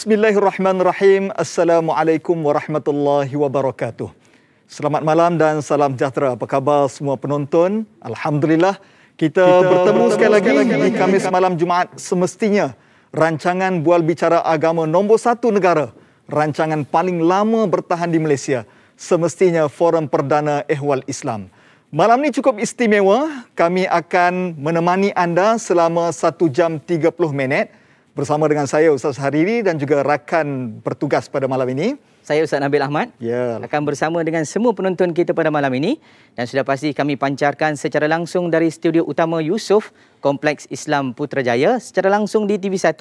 Bismillahirrahmanirrahim. Assalamualaikum warahmatullahi wabarakatuh. Selamat malam dan salam sejahtera. Apa khabar semua penonton? Alhamdulillah, kita bertemu sekali lagi di Khamis malam Jumaat. Semestinya rancangan Bual Bicara Agama nombor 1 negara, rancangan paling lama bertahan di Malaysia, semestinya Forum Perdana Ehwal Islam. Malam ni cukup istimewa. Kami akan menemani anda selama 1 jam 30 minit bersama dengan saya Ustaz Hariri dan juga rakan bertugas pada malam ini. Saya Ustaz Nabil Ahmad akan bersama dengan semua penonton kita pada malam ini, dan sudah pasti kami pancarkan secara langsung dari studio utama Yusof, Kompleks Islam Putrajaya, secara langsung di TV1,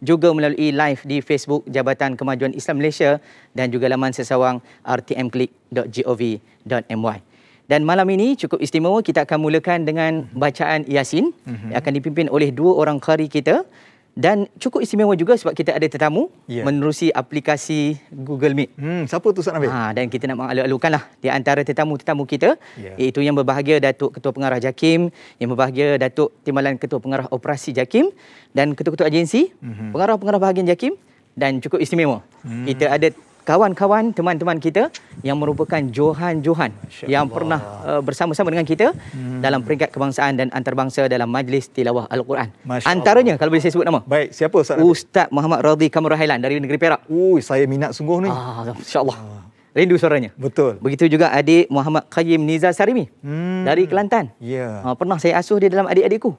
juga melalui live di Facebook Jabatan Kemajuan Islam Malaysia dan juga laman sesawang rtmklik.gov.my. Dan malam ini cukup istimewa, kita akan mulakan dengan bacaan Yasin yang akan dipimpin oleh 2 orang qari kita. Dan cukup istimewa juga sebab kita ada tetamu menerusi aplikasi Google Meet. Siapa tu Ustaz Nabil? Dan kita nak mengalu-alukanlah di antara tetamu-tetamu kita, iaitu yang berbahagia Datuk Ketua Pengarah JAKIM, yang berbahagia Datuk Timbalan Ketua Pengarah Operasi JAKIM dan ketua-ketua agensi, pengarah-pengarah bahagian JAKIM, dan cukup istimewa. Kita ada kawan-kawan, teman-teman kita yang merupakan Johan-Johan yang pernah bersama-sama dengan kita dalam peringkat kebangsaan dan antarabangsa dalam Majlis Tilawah Al-Quran. Antaranya, kalau boleh saya sebut nama. Baik, siapa Ustaz? Ustaz Muhammad Radhi Kamarul Hailan dari negeri Perak. Saya minat sungguh ni. InsyaAllah. Rindu suaranya. Betul. Begitu juga adik Muhammad Qayyim Nizar Sarimi dari Kelantan. Pernah saya asuh dia dalam adik-adikku.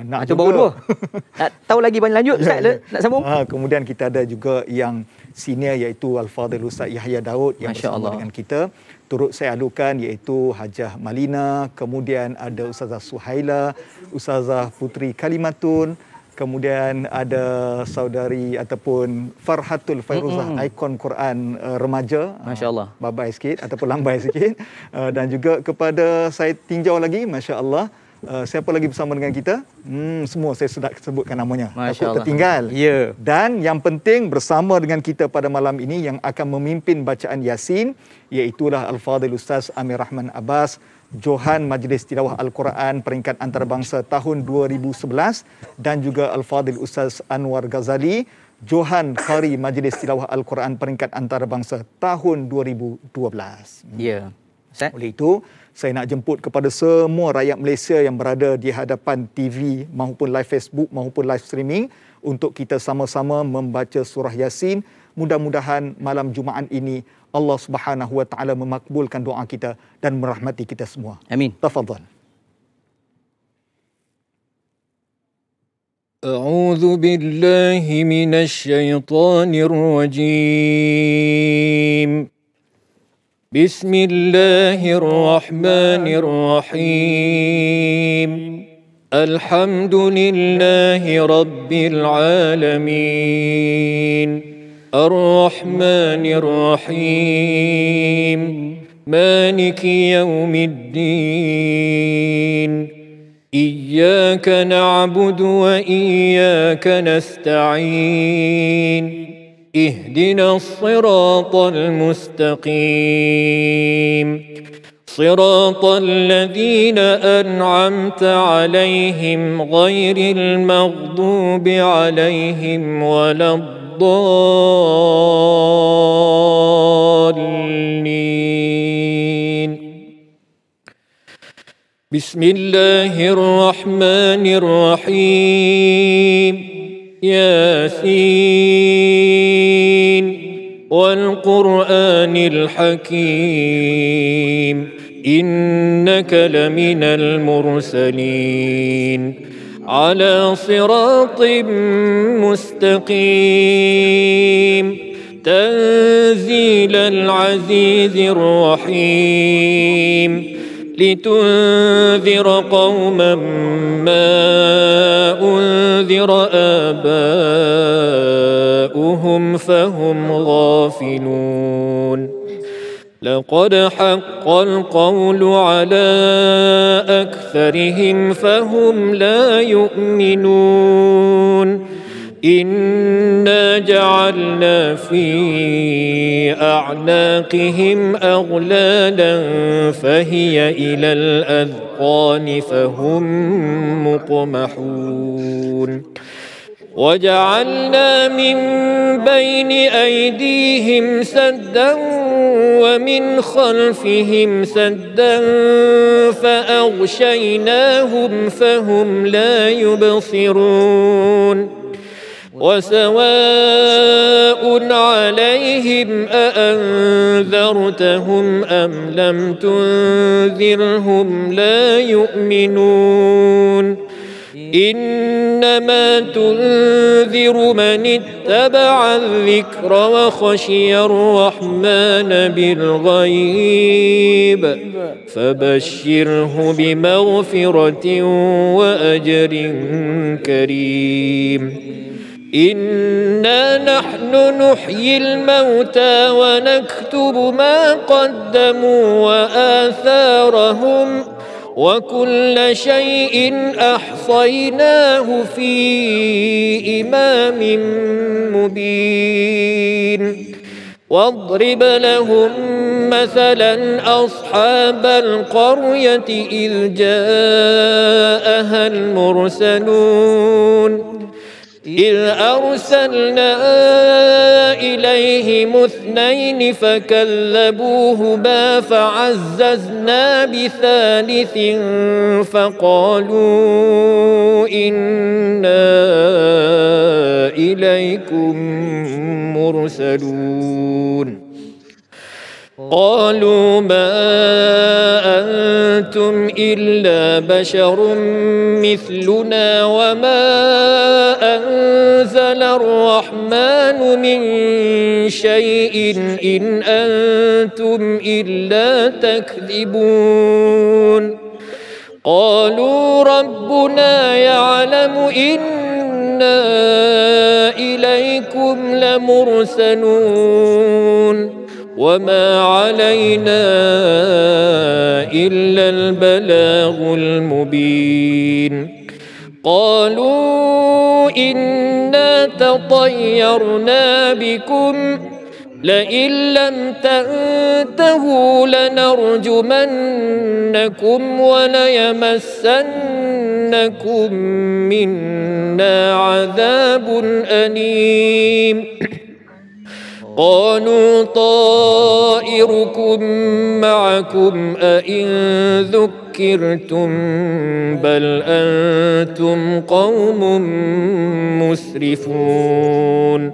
Nak itu baru 2. Nak tahu lagi banyak lanjut Ustaz? Nak sambung? Kemudian kita ada juga yang senior, iaitu Al-Fadhil Ustaz Yahya Daud yang bersama dengan kita. Turut saya alukan iaitu Hajah Malina, kemudian ada Ustazah Suhaila, Ustazah Putri Kalimatun, kemudian ada saudari ataupun Farhatul Fairuzah, ikon Quran remaja. Masya-Allah. Babai sikit ataupun lambai sikit. Dan juga kepada saya tinjau lagi, masya-Allah, siapa lagi bersama dengan kita? Semua saya sudah sebutkan namanya. Takut tertinggal. Dan yang penting bersama dengan kita pada malam ini yang akan memimpin bacaan Yasin, iaitulah Al-Fadhil Ustaz Amir Rahman Abbas, Johan Majlis Tilawah Al-Quran peringkat antarabangsa tahun 2011, dan juga Al-Fadhil Ustaz Anwar Ghazali, Johan Qari Majlis Tilawah Al-Quran peringkat antarabangsa tahun 2012. Oleh itu, saya nak jemput kepada semua rakyat Malaysia yang berada di hadapan TV maupun live Facebook maupun live streaming untuk kita sama-sama membaca surah Yasin. Mudah-mudahan malam Jumaat ini Allah Subhanahu Wa Taala memakbulkan doa kita dan merahmati kita semua. Amin. Tafadhal. A'udzu billahi minasy syaithanir rajim. Bismillahirrahmanirrahim. Alhamdulillahi rabbil alamin. Ar-Rahmanir Rahim. Maliki yaumiddin. Iyyaka na'budu wa iyyaka nasta'in. اهدنا الصراط المستقيم صراط الذين أنعمت عليهم غير المغضوب عليهم ولا الضالين بسم الله الرحمن الرحيم ياسين والقرآن الحكيم إنك لمن المرسلين على صراط مستقيم تنزيل العزيز الرحيم لتنذر قوما ما أنذر آباؤهم فهم غافلون لقد حق القول على أكثرهم فهم لا يؤمنون إنا جعلنا في أعناقهم أغلالا فهي إلى الأذقان فهم مقمحون وجعلنا من بين أيديهم سدا ومن خلفهم سدا فأغشيناهم فهم لا يبصرون وسواء عليهم أأنذرتهم أم لم تنذرهم لا يؤمنون إنما تنذر من اتبع الذكر وخشي الرحمن بالغيب فبشره بمغفرة وأجر كريم إنا نحن نحيي الموتى ونكتب ما قدموا وآثارهم وكل شيء أحصيناه في إمام مبين واضرب لهم مثلا أصحاب القرية إذ جاءها المرسلون إذ أرسلنا إليهم اثنين فكذبوهما فعززنا بثالث فقالوا إنا إليكم مرسلون قالوا ما أنتم إلا بشر مثلنا وما أنزل الرحمن من شيء إن أنتم إلا تكذبون قالوا ربنا يعلم إنا إليكم لمرسلون وما علينا إلا البلاغ المبين قالوا إنا تطيرنا بكم لئن لم تنتهوا لنرجمنكم وليمسنكم منا عذاب أليم قالوا طائركم معكم أئن ذكرتم بل أنتم قوم مسرفون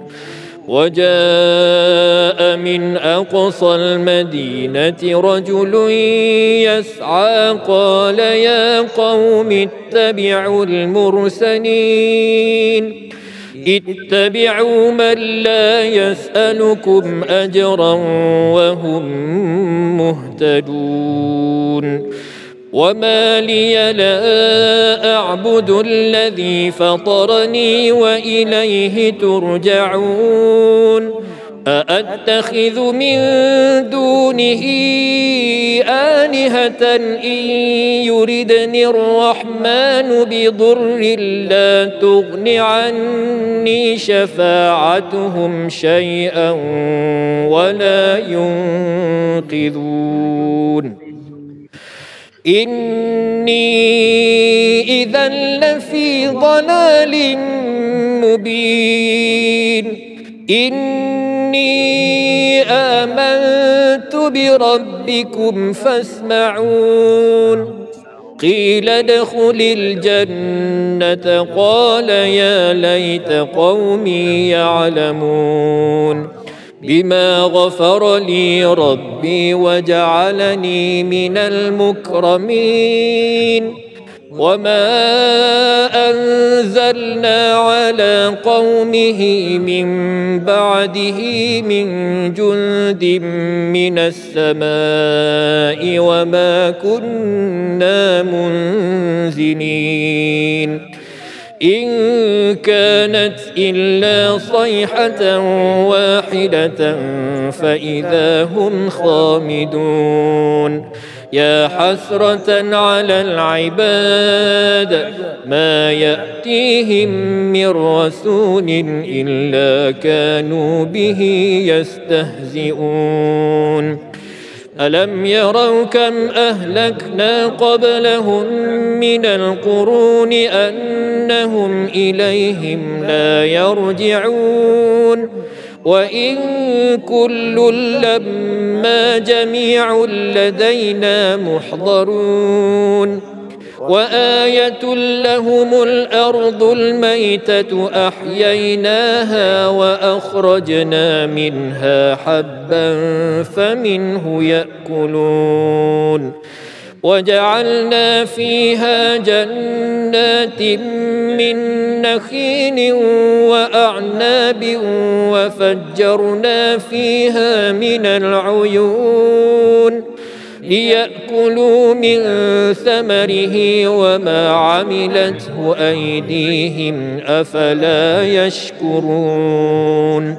وجاء من أقصى المدينة رجل يسعى قال يا قوم اتبعوا المرسلين اتبعوا من لا يسألكم أجرا وهم مهتدون وما لي لا أعبد الذي فطرني وإليه ترجعون أأتخذ من دونه آلهة إن يردني الرحمن بضر لا تغن عني شفاعتهم شيئا ولا ينقذون إني إذا لفي ضلال مبين إني آمنت بربكم فاسمعون قيل ادخل الجنة قال يا ليت قومي يعلمون بما غفر لي ربي وجعلني من المكرمين وما أنزلنا على قومه من بعده من جند من السماء وما كنا منزلين إن كانت إلا صيحة واحدة فإذا هم خامدون يا حسرة على العباد ما يأتيهم من رسول إلا كانوا به يستهزئون ألم يروا كم أهلكنا قبلهم من القرون أنهم إليهم لا يرجعون وإن كل لما جميع لدينا محضرون وآية لهم الأرض الميتة أحييناها وأخرجنا منها حبا فمنه يأكلون وجعلنا فيها جنات من نخيل وأعناب وفجرنا فيها من العيون ليأكلوا من ثمره وما عملته أيديهم أفلا يشكرون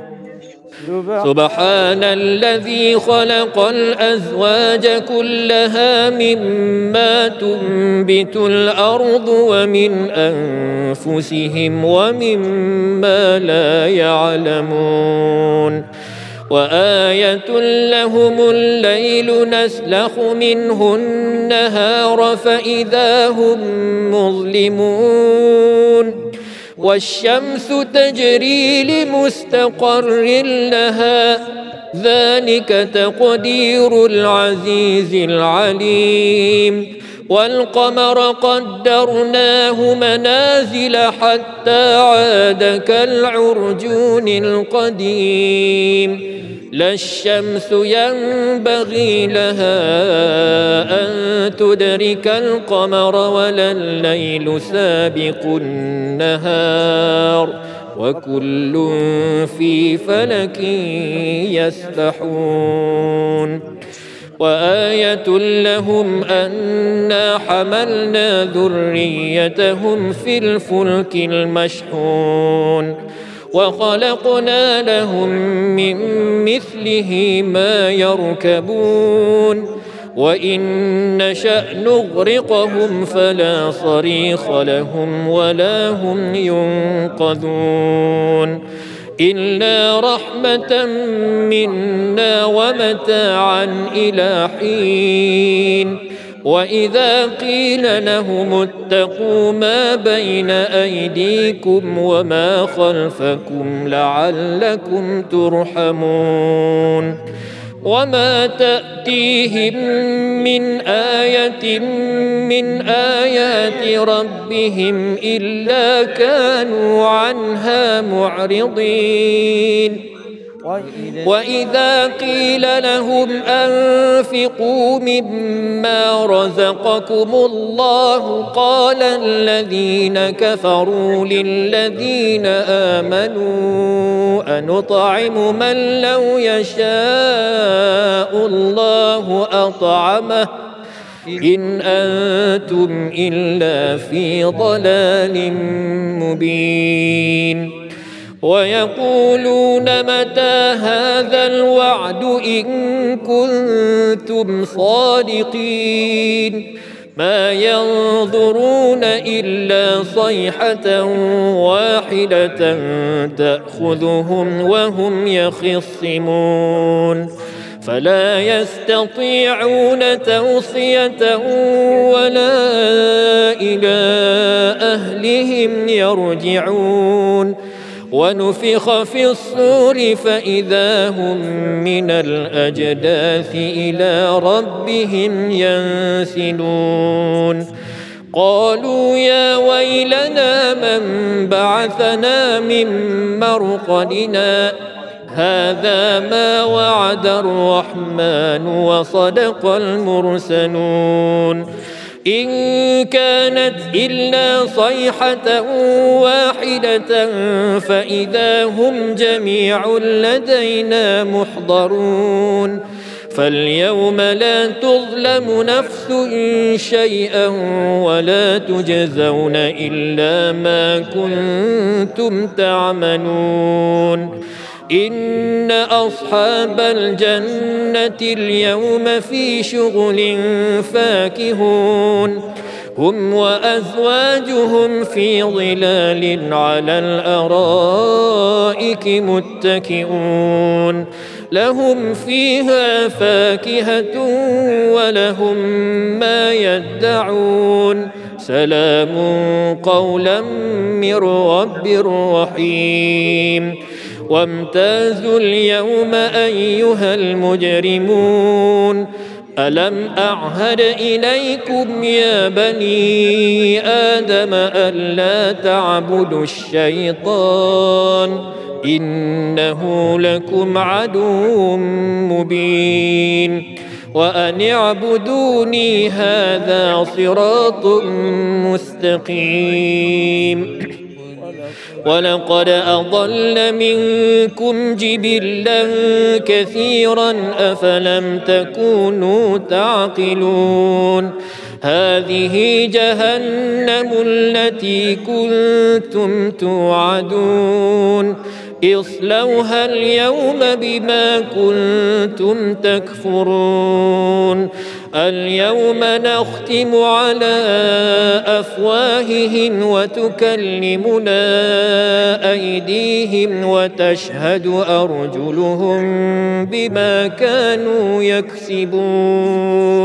سبحان الذي خلق الأزواج كلها مما تنبت الأرض ومن أنفسهم ومما لا يعلمون وآية لهم الليل نسلخ منه النهار فإذا هم مظلمون والشمس تجري لمستقر لها ذلك تقدير العزيز العليم والقمر قدرناه منازل حتى عاد كالعرجون القديم لا الشمس ينبغي لها أن تدرك القمر ولا الليل سابق النهار وكل في فلك يسبحون وآية لهم أنا حملنا ذريتهم في الفلك المشحون وخلقنا لهم من مثله ما يركبون وإن نشأ نغرقهم فلا صريخ لهم ولا هم ينقذون إلا رحمة منا ومتاعا إلى حين وإذا قيل لهم اتقوا ما بين أيديكم وما خلفكم لعلكم ترحمون وما تأتيهم من آية من آيات ربهم إلا كانوا عنها معرضين وإذا قيل لهم أنفقوا مما رزقكم الله قال الذين كفروا للذين آمنوا أنطعم من لو يشاء الله أطعمه إن أنتم إلا في ضلال مبين ويقولون متى هذا الوعد إن كنتم صادقين ما ينظرون إلا صيحة واحدة تأخذهم وهم يخصمون فلا يستطيعون توصية ولا إلى أهلهم يرجعون ونفخ في الصور فإذا هم من الأجداث إلى ربهم ينسلون قالوا يا ويلنا من بعثنا من مرقدنا هذا ما وعد الرحمن وصدق المرسلون إن كانت إلا صيحة واحدة فإذا هم جميع لدينا محضرون فاليوم لا تظلم نفس شيئا ولا تجزون إلا ما كنتم تعملون إن أصحاب الجنة اليوم في شغل فاكهون هم وأزواجهم في ظلال على الأرائك متكئون لهم فيها فاكهة ولهم ما يدعون سلام قولا من رب رحيم وامتازوا اليوم أيها المجرمون ألم أعهد إليكم يا بني آدم ألا تعبدوا الشيطان إنه لكم عدو مبين وأن اعبدوني هذا صراط مستقيم ولقد أضل منكم جبلا كثيرا أفلم تكونوا تعقلون هذه جهنم التي كنتم توعدون اصلوها اليوم بما كنتم تكفرون اليوم نختم على أفواههم وتكلمنا أيديهم وتشهد أرجلهم بما كانوا يكسبون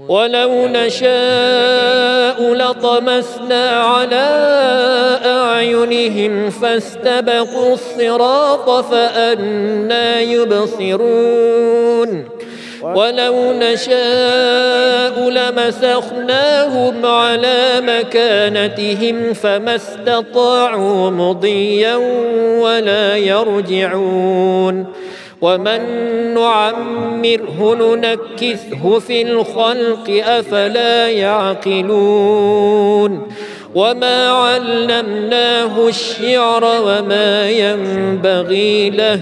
ولو نشاء لطمسنا على أعينهم فاستبقوا الصراط فأنى يبصرون ولو نشاء لمسخناهم على مكانتهم فما استطاعوا مضيا ولا يرجعون ومن نعمره ننكسه في الخلق أفلا يعقلون وما علمناه الشعر وما ينبغي له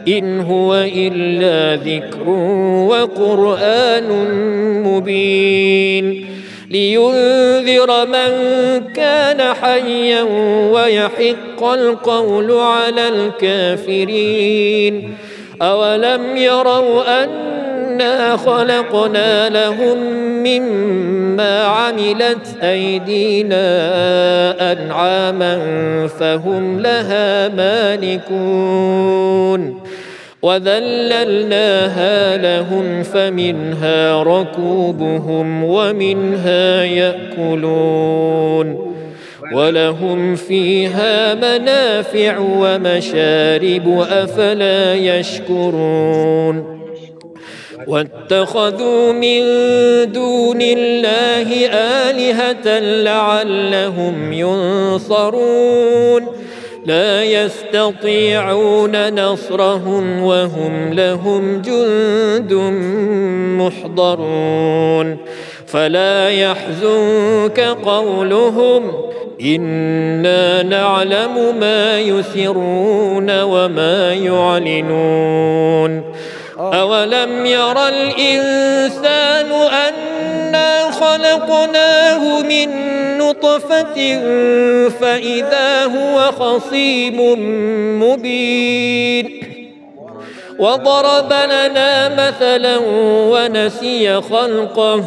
إن هو إلا ذكر وقرآن مبين لينذر من كان حيا ويحق القول على الكافرين أولم يروا أنا خلقنا لهم مما عملت أيدينا أنعاما فهم لها مالكون وذللناها لهم فمنها ركوبهم ومنها يأكلون ولهم فيها منافع ومشارب أفلا يشكرون واتخذوا من دون الله آلهة لعلهم ينصرون لا يستطيعون نصرهم وهم لهم جند محضرون فلا يحزنك قولهم إنا نعلم ما يسرون وما يعلنون أولم ير الإنسان أنا خلقناه من نطفة فإذا هو خصيم مبين وضرب لنا مثلا ونسي خلقه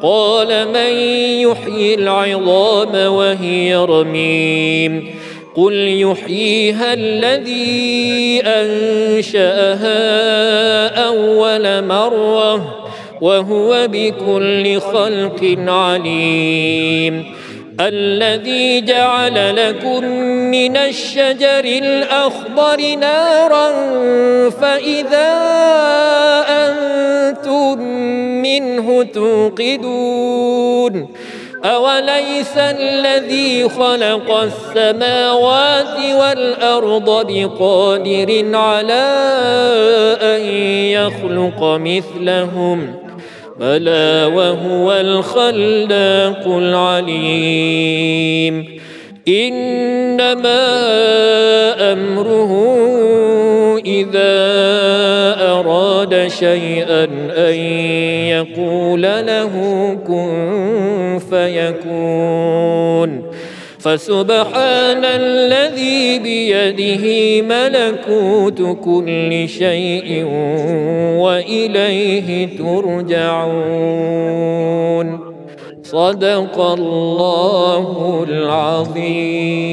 قال من يحيي العظام وهي رميم قل يحييها الذي أنشأها أول مرة وهو بكل خلق عليم الذي جعل لكم من الشجر الأخضر نارا فإذا أنتم منه توقدون أوليس الذي خلق السماوات والأرض بقادر على أن يخلق مثلهم بلى وهو الخلاق العليم إنما أمره إذا أراد شيئا أن يقول له كن فيكون فسبحان الذي بيده ملكوت كل شيء وإليه ترجعون صدق الله العظيم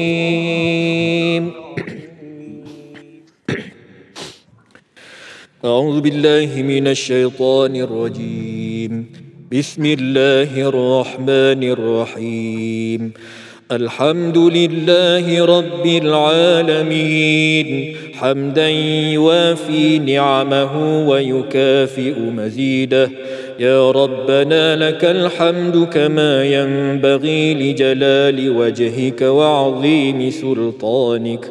أعوذ بالله من الشيطان الرجيم بسم الله الرحمن الرحيم الحمد لله رب العالمين حمدا يوافي نعمه ويكافئ مزيده يا ربنا لك الحمد كما ينبغي لجلال وجهك وعظيم سلطانك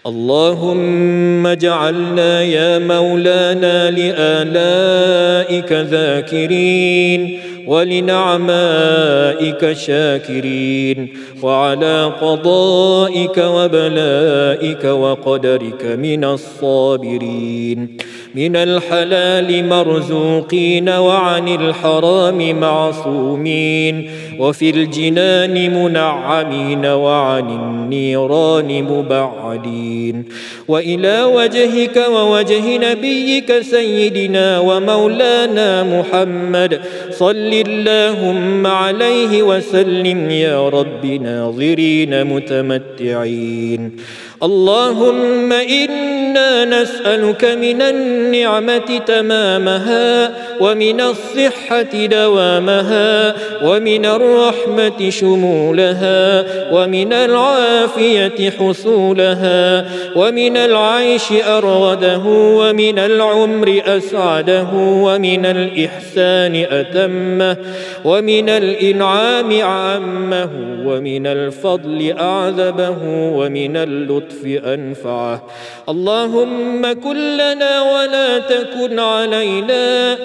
اللهم اجعلنا يا مولانا لآلائك ذاكرين ولنعمائك شاكرين وعلى قضائك وبلائك وقدرك من الصابرين من الحلال مرزوقين وعن الحرام معصومين وفي الجنان منعمين وعن النيران مبعدين وإلى وجهك ووجه نبيك سيدنا ومولانا محمد صل اللهم عليه وسلم يا رب ناظرين متمتعين اللهم إنا نسألك من النعمة تمامها ومن الصحة دوامها ومن الرحمة شمولها ومن العافية حصولها ومن العيش أرغده ومن العمر أسعده ومن الإحسان أتمه ومن الإنعام عامه ومن الفضل أعذبه ومن اللطف أنفعه اللهم كن لنا ولا تكن علينا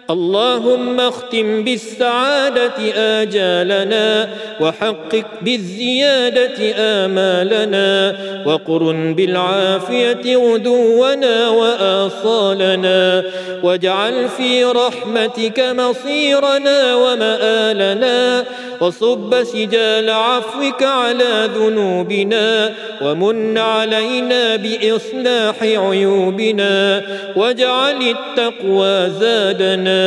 اللهم اختم بالسعادة آجالنا وحقق بالزيادة آمالنا وقرن بالعافية غدونا وآصالنا واجعل في رحمتك مصيرنا ومآلنا وصب سجال عفوك على ذنوبنا ومن علينا بإصلاح عيوبنا واجعل التقوى زادنا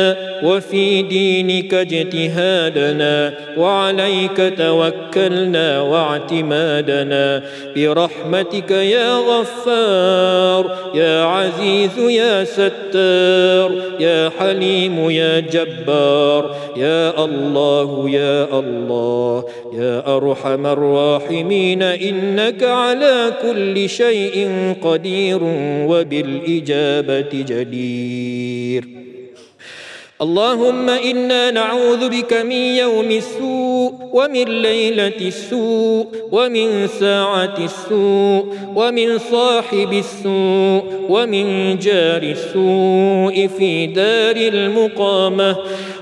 وفي دينك اجتهادنا وعليك توكلنا واعتمادنا برحمتك يا غفار يا عزيز يا ستار يا حليم يا جبار يا الله يا الله يا أرحم الراحمين إنك على كل شيء قدير وبالإجابة جدير اللهم إنا نعوذ بك من يوم السوء ومن ليلة السوء ومن ساعة السوء ومن صاحب السوء ومن جار السوء في دار المقامة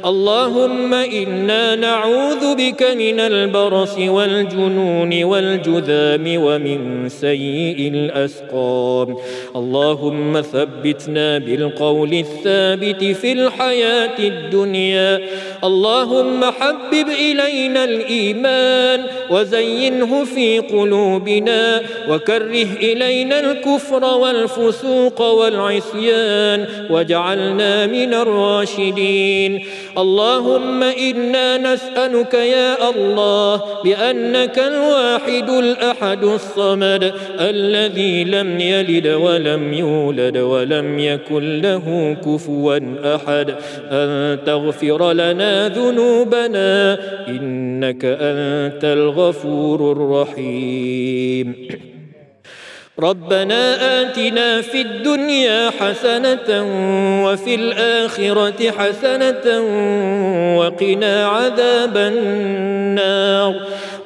اللهم إنا نعوذ بك من البرص والجنون والجذام ومن سيء الأسقام اللهم ثبتنا بالقول الثابت في الحياة الدنيا اللهم حبب إلينا الإيمان وزينه في قلوبنا وكره إلينا الكفر والفسوق والعصيان واجعلنا من الراشدين اللهم إنا نسألك يا الله بأنك الواحد الأحد الصمد الذي لم يلد ولم يولد ولم يكن له كفوا أحد أن تغفر لنا ذنوبنا إنك أنت الغفور الرحيم ربنا آتنا في الدنيا حسنة وفي الآخرة حسنة وقنا عذاب النار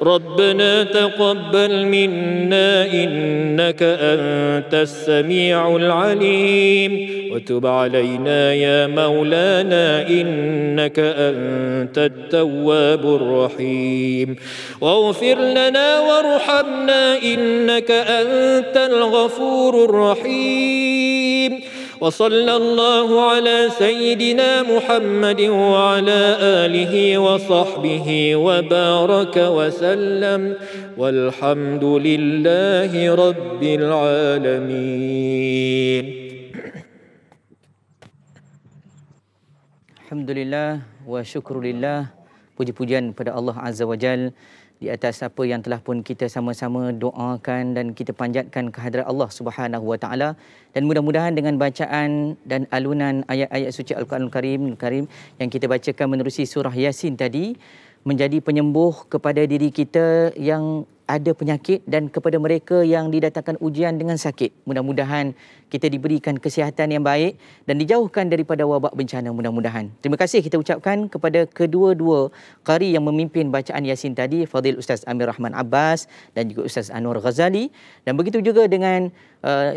ربنا تقبل منا إنك أنت السميع العليم وتب علينا يا مولانا إنك أنت التواب الرحيم واغفر لنا وارحمنا إنك أنت الغفور الرحيم وصلى الله على سيدنا محمد وعلى آله وصحبه وبارك وسلم والحمد لله رب العالمين. Alhamdulillah wa syukurillah puji-pujian kepada Allah Azza wa Jal di atas apa yang telah pun kita sama-sama doakan dan kita panjatkan kehadrat Allah Subhanahu wa taala, dan mudah-mudahan dengan bacaan dan alunan ayat-ayat suci Al-Quranul Karim yang kita bacakan menerusi surah Yasin tadi menjadi penyembuh kepada diri kita yang ada penyakit dan kepada mereka yang didatangkan ujian dengan sakit. Mudah-mudahan kita diberikan kesihatan yang baik dan dijauhkan daripada wabak bencana mudah-mudahan. Terima kasih kita ucapkan kepada kedua-dua qari yang memimpin bacaan Yasin tadi, Fadil Ustaz Amir Rahman Abbas dan juga Ustaz Anwar Ghazali, dan begitu juga dengan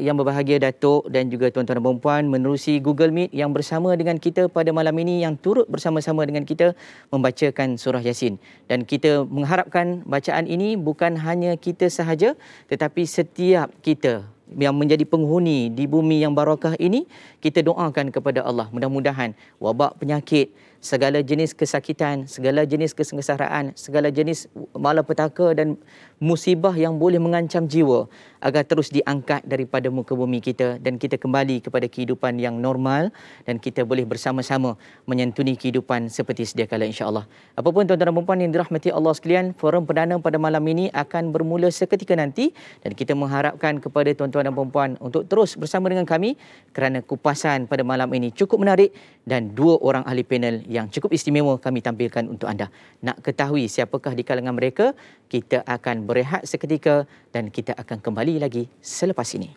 yang berbahagia Datuk dan juga tuan-tuan dan puan-puan menerusi Google Meet yang bersama dengan kita pada malam ini, yang turut bersama-sama dengan kita membacakan surah Yasin. Dan kita mengharapkan bacaan ini bukan hanya kita sahaja, tetapi setiap kita yang menjadi penghuni di bumi yang barakah ini, kita doakan kepada Allah mudah-mudahan wabak penyakit, segala jenis kesakitan, segala jenis kesengsaraan, segala jenis malapetaka dan musibah yang boleh mengancam jiwa agar terus diangkat daripada muka bumi kita dan kita kembali kepada kehidupan yang normal dan kita boleh bersama-sama menyantuni kehidupan seperti sedia kala insya-Allah. Apapun tuan-tuan dan puan-puan yang dirahmati Allah sekalian, forum perdana pada malam ini akan bermula seketika nanti dan kita mengharapkan kepada tuan-tuan dan puan-puan untuk terus bersama dengan kami kerana kupasan pada malam ini cukup menarik dan dua orang ahli panel yang cukup istimewa kami tampilkan untuk anda. Nak ketahui siapakah di kalangan mereka, kita akan berehat seketika dan kita akan kembali lagi selepas ini.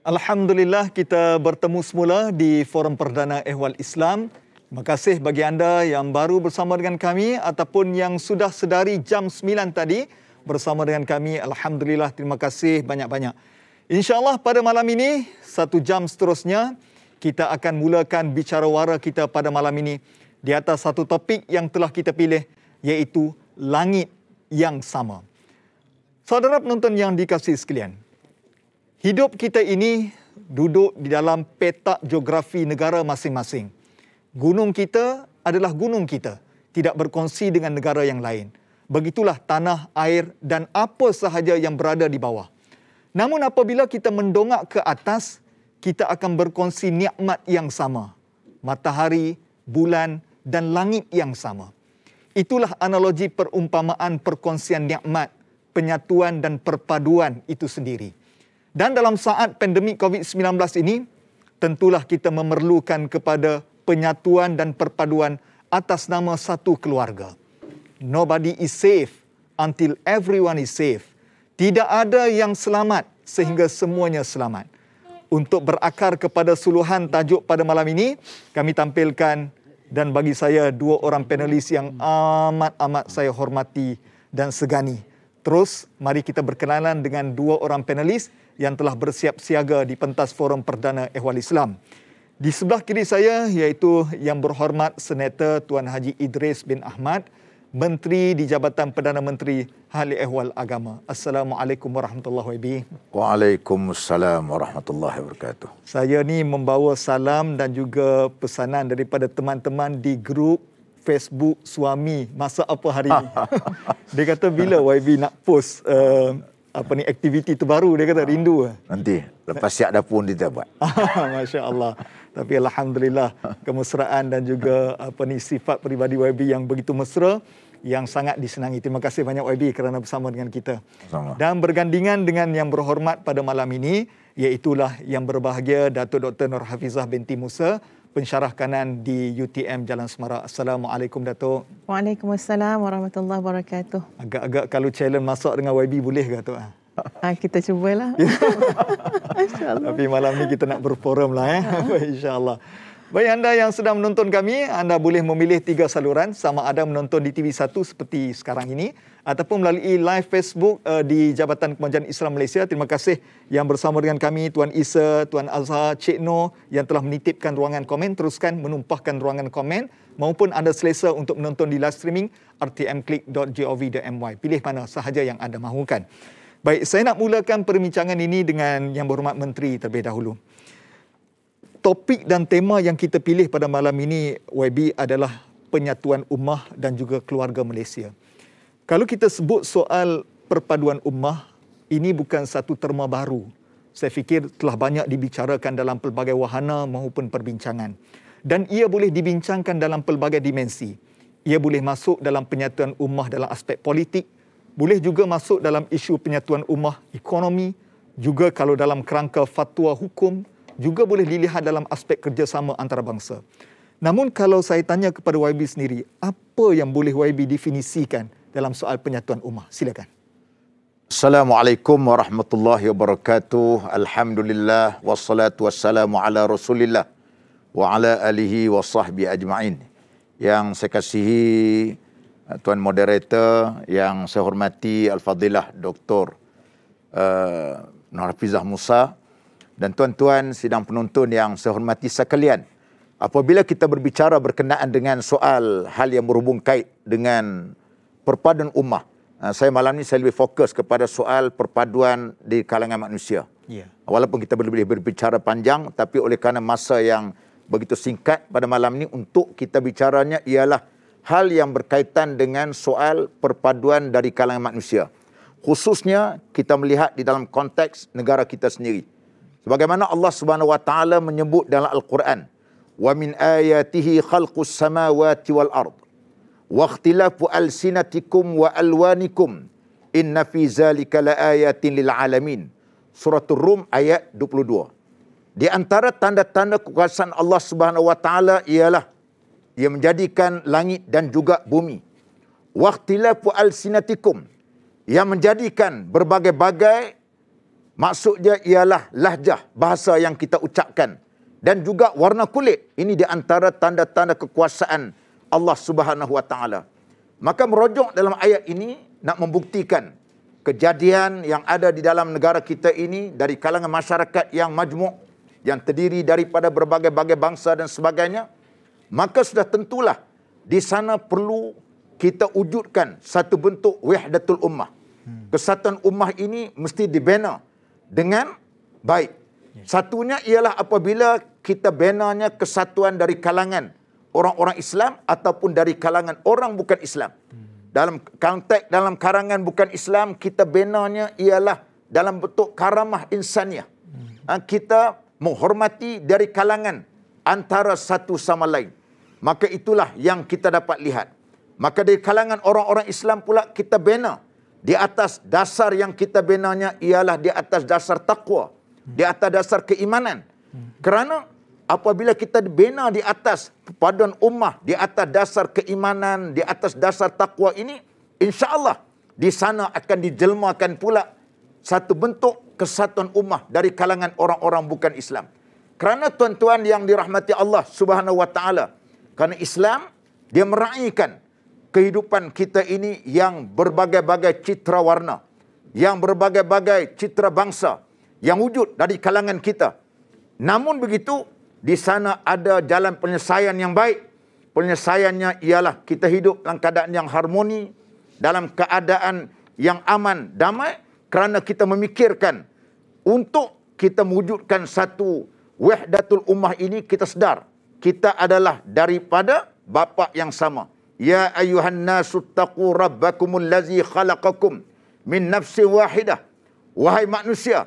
Alhamdulillah kita bertemu semula di Forum Perdana Ehwal Islam. Terima kasih bagi anda yang baru bersama dengan kami ataupun yang sudah sedari jam 9 tadi bersama dengan kami. Alhamdulillah, terima kasih banyak-banyak. InsyaAllah pada malam ini, 1 jam seterusnya, kita akan mulakan bicara wara kita pada malam ini di atas satu topik yang telah kita pilih, iaitu langit yang sama. Saudara penonton yang dikasihi sekalian, hidup kita ini duduk di dalam petak geografi negara masing-masing. Gunung kita adalah gunung kita, tidak berkongsi dengan negara yang lain. Begitulah tanah, air dan apa sahaja yang berada di bawah. Namun apabila kita mendongak ke atas, kita akan berkongsi nikmat yang sama. Matahari, bulan dan langit yang sama. Itulah analogi perumpamaan perkongsian nikmat, penyatuan dan perpaduan itu sendiri. Dan dalam saat pandemik COVID-19 ini, tentulah kita memerlukan kepada penyatuan dan perpaduan atas nama satu keluarga. Nobody is safe until everyone is safe. Tidak ada yang selamat sehingga semuanya selamat. Untuk berakar kepada suluhan tajuk pada malam ini, kami tampilkan dan bagi saya dua orang panelis yang amat-amat saya hormati dan segani. Terus, mari kita berkenalan dengan dua orang panelis yang telah bersiap siaga di pentas Forum Perdana Ehwal Islam. Di sebelah kiri saya iaitu Yang Berhormat Senator Tuan Haji Idris bin Ahmad, Menteri di Jabatan Perdana Menteri Ahli Ehwal Agama. Assalamualaikum warahmatullahi wabarakatuh. Waalaikumsalam warahmatullahi wabarakatuh. Saya ni membawa salam dan juga pesanan daripada teman-teman di grup Facebook Suami Masak Apa Hari Ini. Dia kata bila YB nak post aktiviti terbaru, dia kata rindu. Nanti lepas siap dapur kita buat. Masya Allah. Tapi alhamdulillah kemesraan dan juga sifat peribadi YB yang begitu mesra yang sangat disenangi. Terima kasih banyak YB kerana bersama dengan kita. Sama. Dan bergandingan dengan Yang Berhormat pada malam ini Iaitulah yang berbahagia Datuk Dr. Nur Hafizah binti Musa, pensyarah kanan di UTM Jalan Semarak. Assalamualaikum Datuk. Waalaikumsalam warahmatullahi wabarakatuh. Agak-agak kalau challenge masak dengan YB boleh ke Datuk? Kita cubalah. InsyaAllah. Tapi malam ni kita nak berforum lah InsyaAllah. Bagi anda yang sedang menonton kami, anda boleh memilih 3 saluran, sama ada menonton di TV1 seperti sekarang ini ataupun melalui live Facebook di Jabatan Kemajuan Islam Malaysia. Terima kasih yang bersama dengan kami Tuan Isa, Tuan Azhar, Cik Noh yang telah menitipkan ruangan komen. Teruskan menumpahkan ruangan komen maupun anda selesa untuk menonton di live streaming rtmclick.gov.my. Pilih mana sahaja yang anda mahukan. Baik, saya nak mulakan perbincangan ini dengan Yang Berhormat Menteri terlebih dahulu. Topik dan tema yang kita pilih pada malam ini, YB, adalah penyatuan ummah dan juga keluarga Malaysia. Kalau kita sebut soal perpaduan ummah, ini bukan satu terma baru. Saya fikir telah banyak dibicarakan dalam pelbagai wahana maupun perbincangan. Dan ia boleh dibincangkan dalam pelbagai dimensi. Ia boleh masuk dalam penyatuan ummah dalam aspek politik, boleh juga masuk dalam isu penyatuan ummah ekonomi, juga kalau dalam kerangka fatwa hukum, juga boleh dilihat dalam aspek kerjasama antarabangsa. Namun kalau saya tanya kepada YB sendiri, apa yang boleh YB definisikan dalam soal penyatuan ummah? Silakan. Assalamualaikum warahmatullahi wabarakatuh. Alhamdulillah wassalatu wassalamu ala Rasulillah wa ala alihi wa sahbihi ajma'in. Yang saya kasihi Tuan Moderator, yang saya hormati Al-Fadilah Dr. Nur Hafizah Musa, dan tuan-tuan sidang penonton yang saya hormati sekalian. Apabila kita berbicara berkenaan dengan soal hal yang berhubung kait dengan perpaduan ummah, saya malam ni saya lebih fokus kepada soal perpaduan di kalangan manusia. Walaupun kita boleh berbicara panjang, tapi oleh kerana masa yang begitu singkat pada malam ni, untuk kita bicaranya ialah hal yang berkaitan dengan soal perpaduan dari kalangan manusia. Khususnya kita melihat di dalam konteks negara kita sendiri. Sebagaimana Allah Subhanahu wa taala menyebut dalam Al-Quran, "Wa min ayatihi khalqus samawati wal ard wa ikhtilafu alsinatikum wa alwanikum inna fi zalika laayatin lil alamin." Surah Rum ayat 22. Di antara tanda-tanda kekuasaan Allah Subhanahu wa taala ialah Ia menjadikan langit dan juga bumi. Wa ikhtilafu alsinatikum, Ia menjadikan berbagai-bagai, maksudnya ialah lahjah, bahasa yang kita ucapkan, dan juga warna kulit. Ini di antara tanda-tanda kekuasaan Allah Subhanahu wa taala. Maka merujuk dalam ayat ini nak membuktikan kejadian yang ada di dalam negara kita ini dari kalangan masyarakat yang majmuk, yang terdiri daripada berbagai-bagai bangsa dan sebagainya. Maka sudah tentulah di sana perlu kita wujudkan satu bentuk wahdatul ummah. Kesatuan ummah ini mesti dibina dengan baik. Satunya ialah apabila kita benanya kesatuan dari kalangan orang-orang Islam ataupun dari kalangan orang bukan Islam. Dalam konteks dalam karangan bukan Islam, kita benanya ialah dalam bentuk karamah insaniah. Kita menghormati dari kalangan antara satu sama lain. Maka itulah yang kita dapat lihat. Maka dari kalangan orang-orang Islam pula kita bina di atas dasar yang kita benanya ialah di atas dasar taqwa, di atas dasar keimanan. Kerana apabila kita bina di atas perpaduan ummah, di atas dasar keimanan, di atas dasar taqwa ini, insya-Allah di sana akan dijelmakan pula satu bentuk kesatuan ummah dari kalangan orang-orang bukan Islam. Kerana tuan-tuan yang dirahmati Allah Subhanahu wa taala, kerana Islam dia meraihkan kehidupan kita ini yang berbagai-bagai citra warna, yang berbagai-bagai citra bangsa yang wujud dari kalangan kita. Namun begitu, di sana ada jalan penyelesaian yang baik. Penyelesaiannya ialah kita hidup dalam keadaan yang harmoni, dalam keadaan yang aman, damai, kerana kita memikirkan untuk kita mewujudkan satu wahdatul ummah ini. Kita sedar kita adalah daripada bapa yang sama. Ya ayuhan nasu taqu rabbakumul ladzi khalaqakum min nafsin wahidah. Wahai manusia,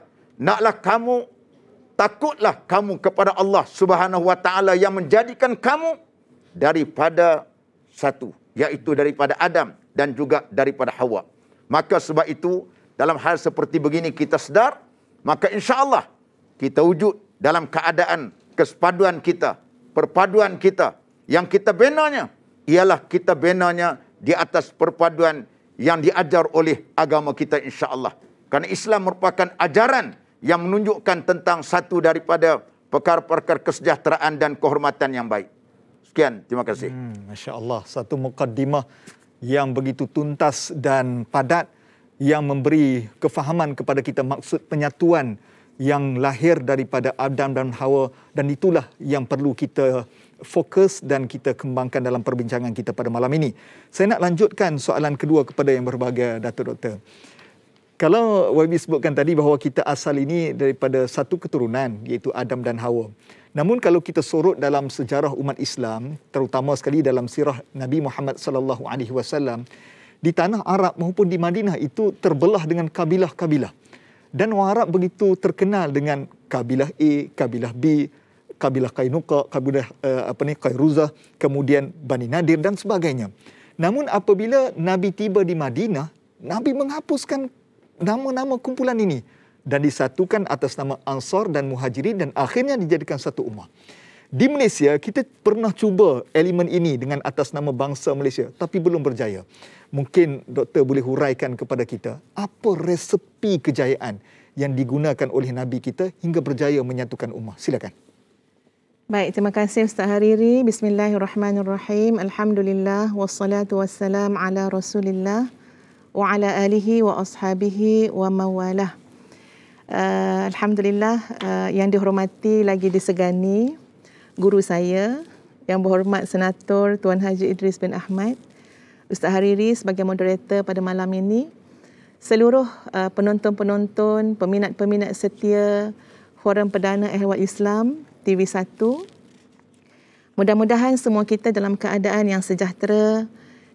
takutlah kamu kepada Allah Subhanahu wa taala yang menjadikan kamu daripada satu, iaitu daripada Adam dan juga daripada Hawa. Maka sebab itu dalam hal seperti begini kita sedar, maka insya-Allah kita wujud dalam keadaan kesepaduan kita, perpaduan kita. Yang kita benanya ialah kita benanya di atas perpaduan yang diajar oleh agama kita, insya-Allah. Karena Islam merupakan ajaran yang menunjukkan tentang satu daripada perkara-perkara kesejahteraan dan kehormatan yang baik. Sekian, terima kasih. Masya-Allah, satu mukaddimah yang begitu tuntas dan padat yang memberi kefahaman kepada kita maksud penyatuan yang lahir daripada Adam dan Hawa, dan itulah yang perlu kita fokus dan kita kembangkan dalam perbincangan kita pada malam ini. Saya nak lanjutkan soalan kedua kepada yang berbahagia, Datuk Doktor. Kalau YB sebutkan tadi bahawa kita asal ini daripada satu keturunan, iaitu Adam dan Hawa. Namun kalau kita sorot dalam sejarah umat Islam, terutama sekali dalam sirah Nabi Muhammad sallallahu alaihi wasallam, di tanah Arab maupun di Madinah itu terbelah dengan kabilah-kabilah. Dan orang Arab begitu terkenal dengan kabilah A, kabilah B, kabilah Qainuqa, kabilah Qairuzah, kemudian Bani Nadir dan sebagainya. Namun apabila Nabi tiba di Madinah, Nabi menghapuskan nama-nama kumpulan ini dan disatukan atas nama Ansar dan Muhajirin, dan akhirnya dijadikan satu ummah. Di Malaysia, kita pernah cuba elemen ini dengan atas nama bangsa Malaysia, tapi belum berjaya. Mungkin Doktor boleh huraikan kepada kita, apa resepi kejayaan yang digunakan oleh Nabi kita hingga berjaya menyatukan ummah? Silakan. Baik, terima kasih Ustaz Hariri. Bismillahirrahmanirrahim. Alhamdulillah, wassalatu wassalam ala Rasulillah wa ala alihi wa ashabihi wa mawalah. Alhamdulillah, yang dihormati lagi disegani guru saya, yang berhormat Senator Tuan Haji Idris bin Ahmad, Ustaz Hariri sebagai moderator pada malam ini, seluruh penonton-penonton, peminat-peminat setia Forum Perdana Ehwal Islam TV1. Mudah-mudahan semua kita dalam keadaan yang sejahtera,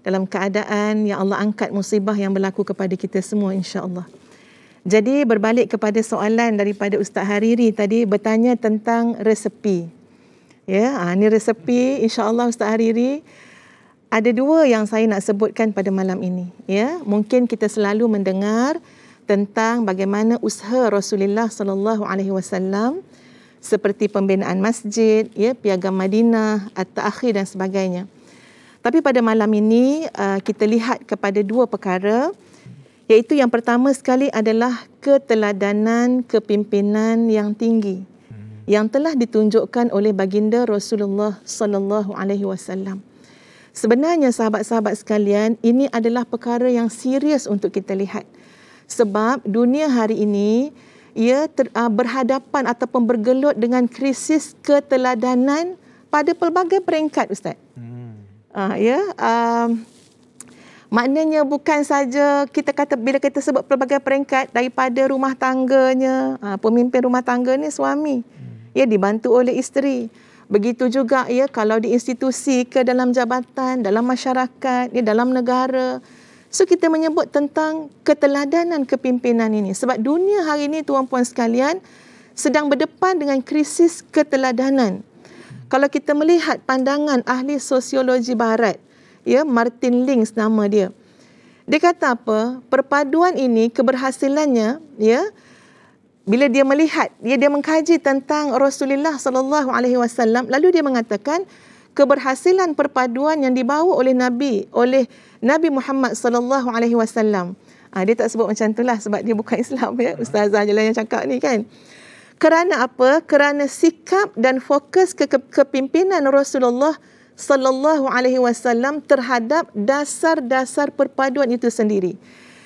dalam keadaan yang Allah angkat musibah yang berlaku kepada kita semua, insya-Allah. Jadi berbalik kepada soalan daripada Ustaz Hariri tadi, bertanya tentang resepi. Ya, ini resepi, insya-Allah Ustaz Hariri. Ada dua yang saya nak sebutkan pada malam ini. Ya, mungkin kita selalu mendengar tentang bagaimana usaha Rasulullah sallallahu alaihi wasallam seperti pembinaan masjid, ya, Piagam Madinah, At-Ta'akhir dan sebagainya. Tapi pada malam ini kita lihat kepada dua perkara, iaitu yang pertama sekali adalah keteladanan kepimpinan yang tinggi yang telah ditunjukkan oleh baginda Rasulullah sallallahu alaihi wasallam. Sebenarnya sahabat-sahabat sekalian, ini adalah perkara yang serius untuk kita lihat. Sebab dunia hari ini ia berhadapan ataupun bergelut dengan krisis keteladanan pada pelbagai peringkat, Ustaz. Maknanya bukan saja kita kata, bila kita sebut pelbagai peringkat, daripada rumah tangganya, pemimpin rumah tangga ni suami, ya, dibantu oleh isteri. Begitu juga, ya, kalau di institusi ke dalam jabatan, dalam masyarakat, ya, dalam negara. So kita menyebut tentang keteladanan kepimpinan ini. Sebab dunia hari ini, tuan-puan sekalian, sedang berdepan dengan krisis keteladanan. Kalau kita melihat pandangan ahli sosiologi barat, ya, Martin Lings nama dia. Dia kata apa? Perpaduan ini, keberhasilannya, ya, bila dia melihat, dia mengkaji tentang Rasulullah sallallahu alaihi wasallam, lalu dia mengatakan keberhasilan perpaduan yang dibawa oleh Nabi Muhammad sallallahu alaihi wasallam. Dia tak sebut macam itulah sebab dia bukan Islam, ya. Ustazah je lah yang cakap ni kan. Kerana apa? Kerana sikap dan fokus kepimpinan Rasulullah sallallahu alaihi wasallam terhadap dasar-dasar perpaduan itu sendiri.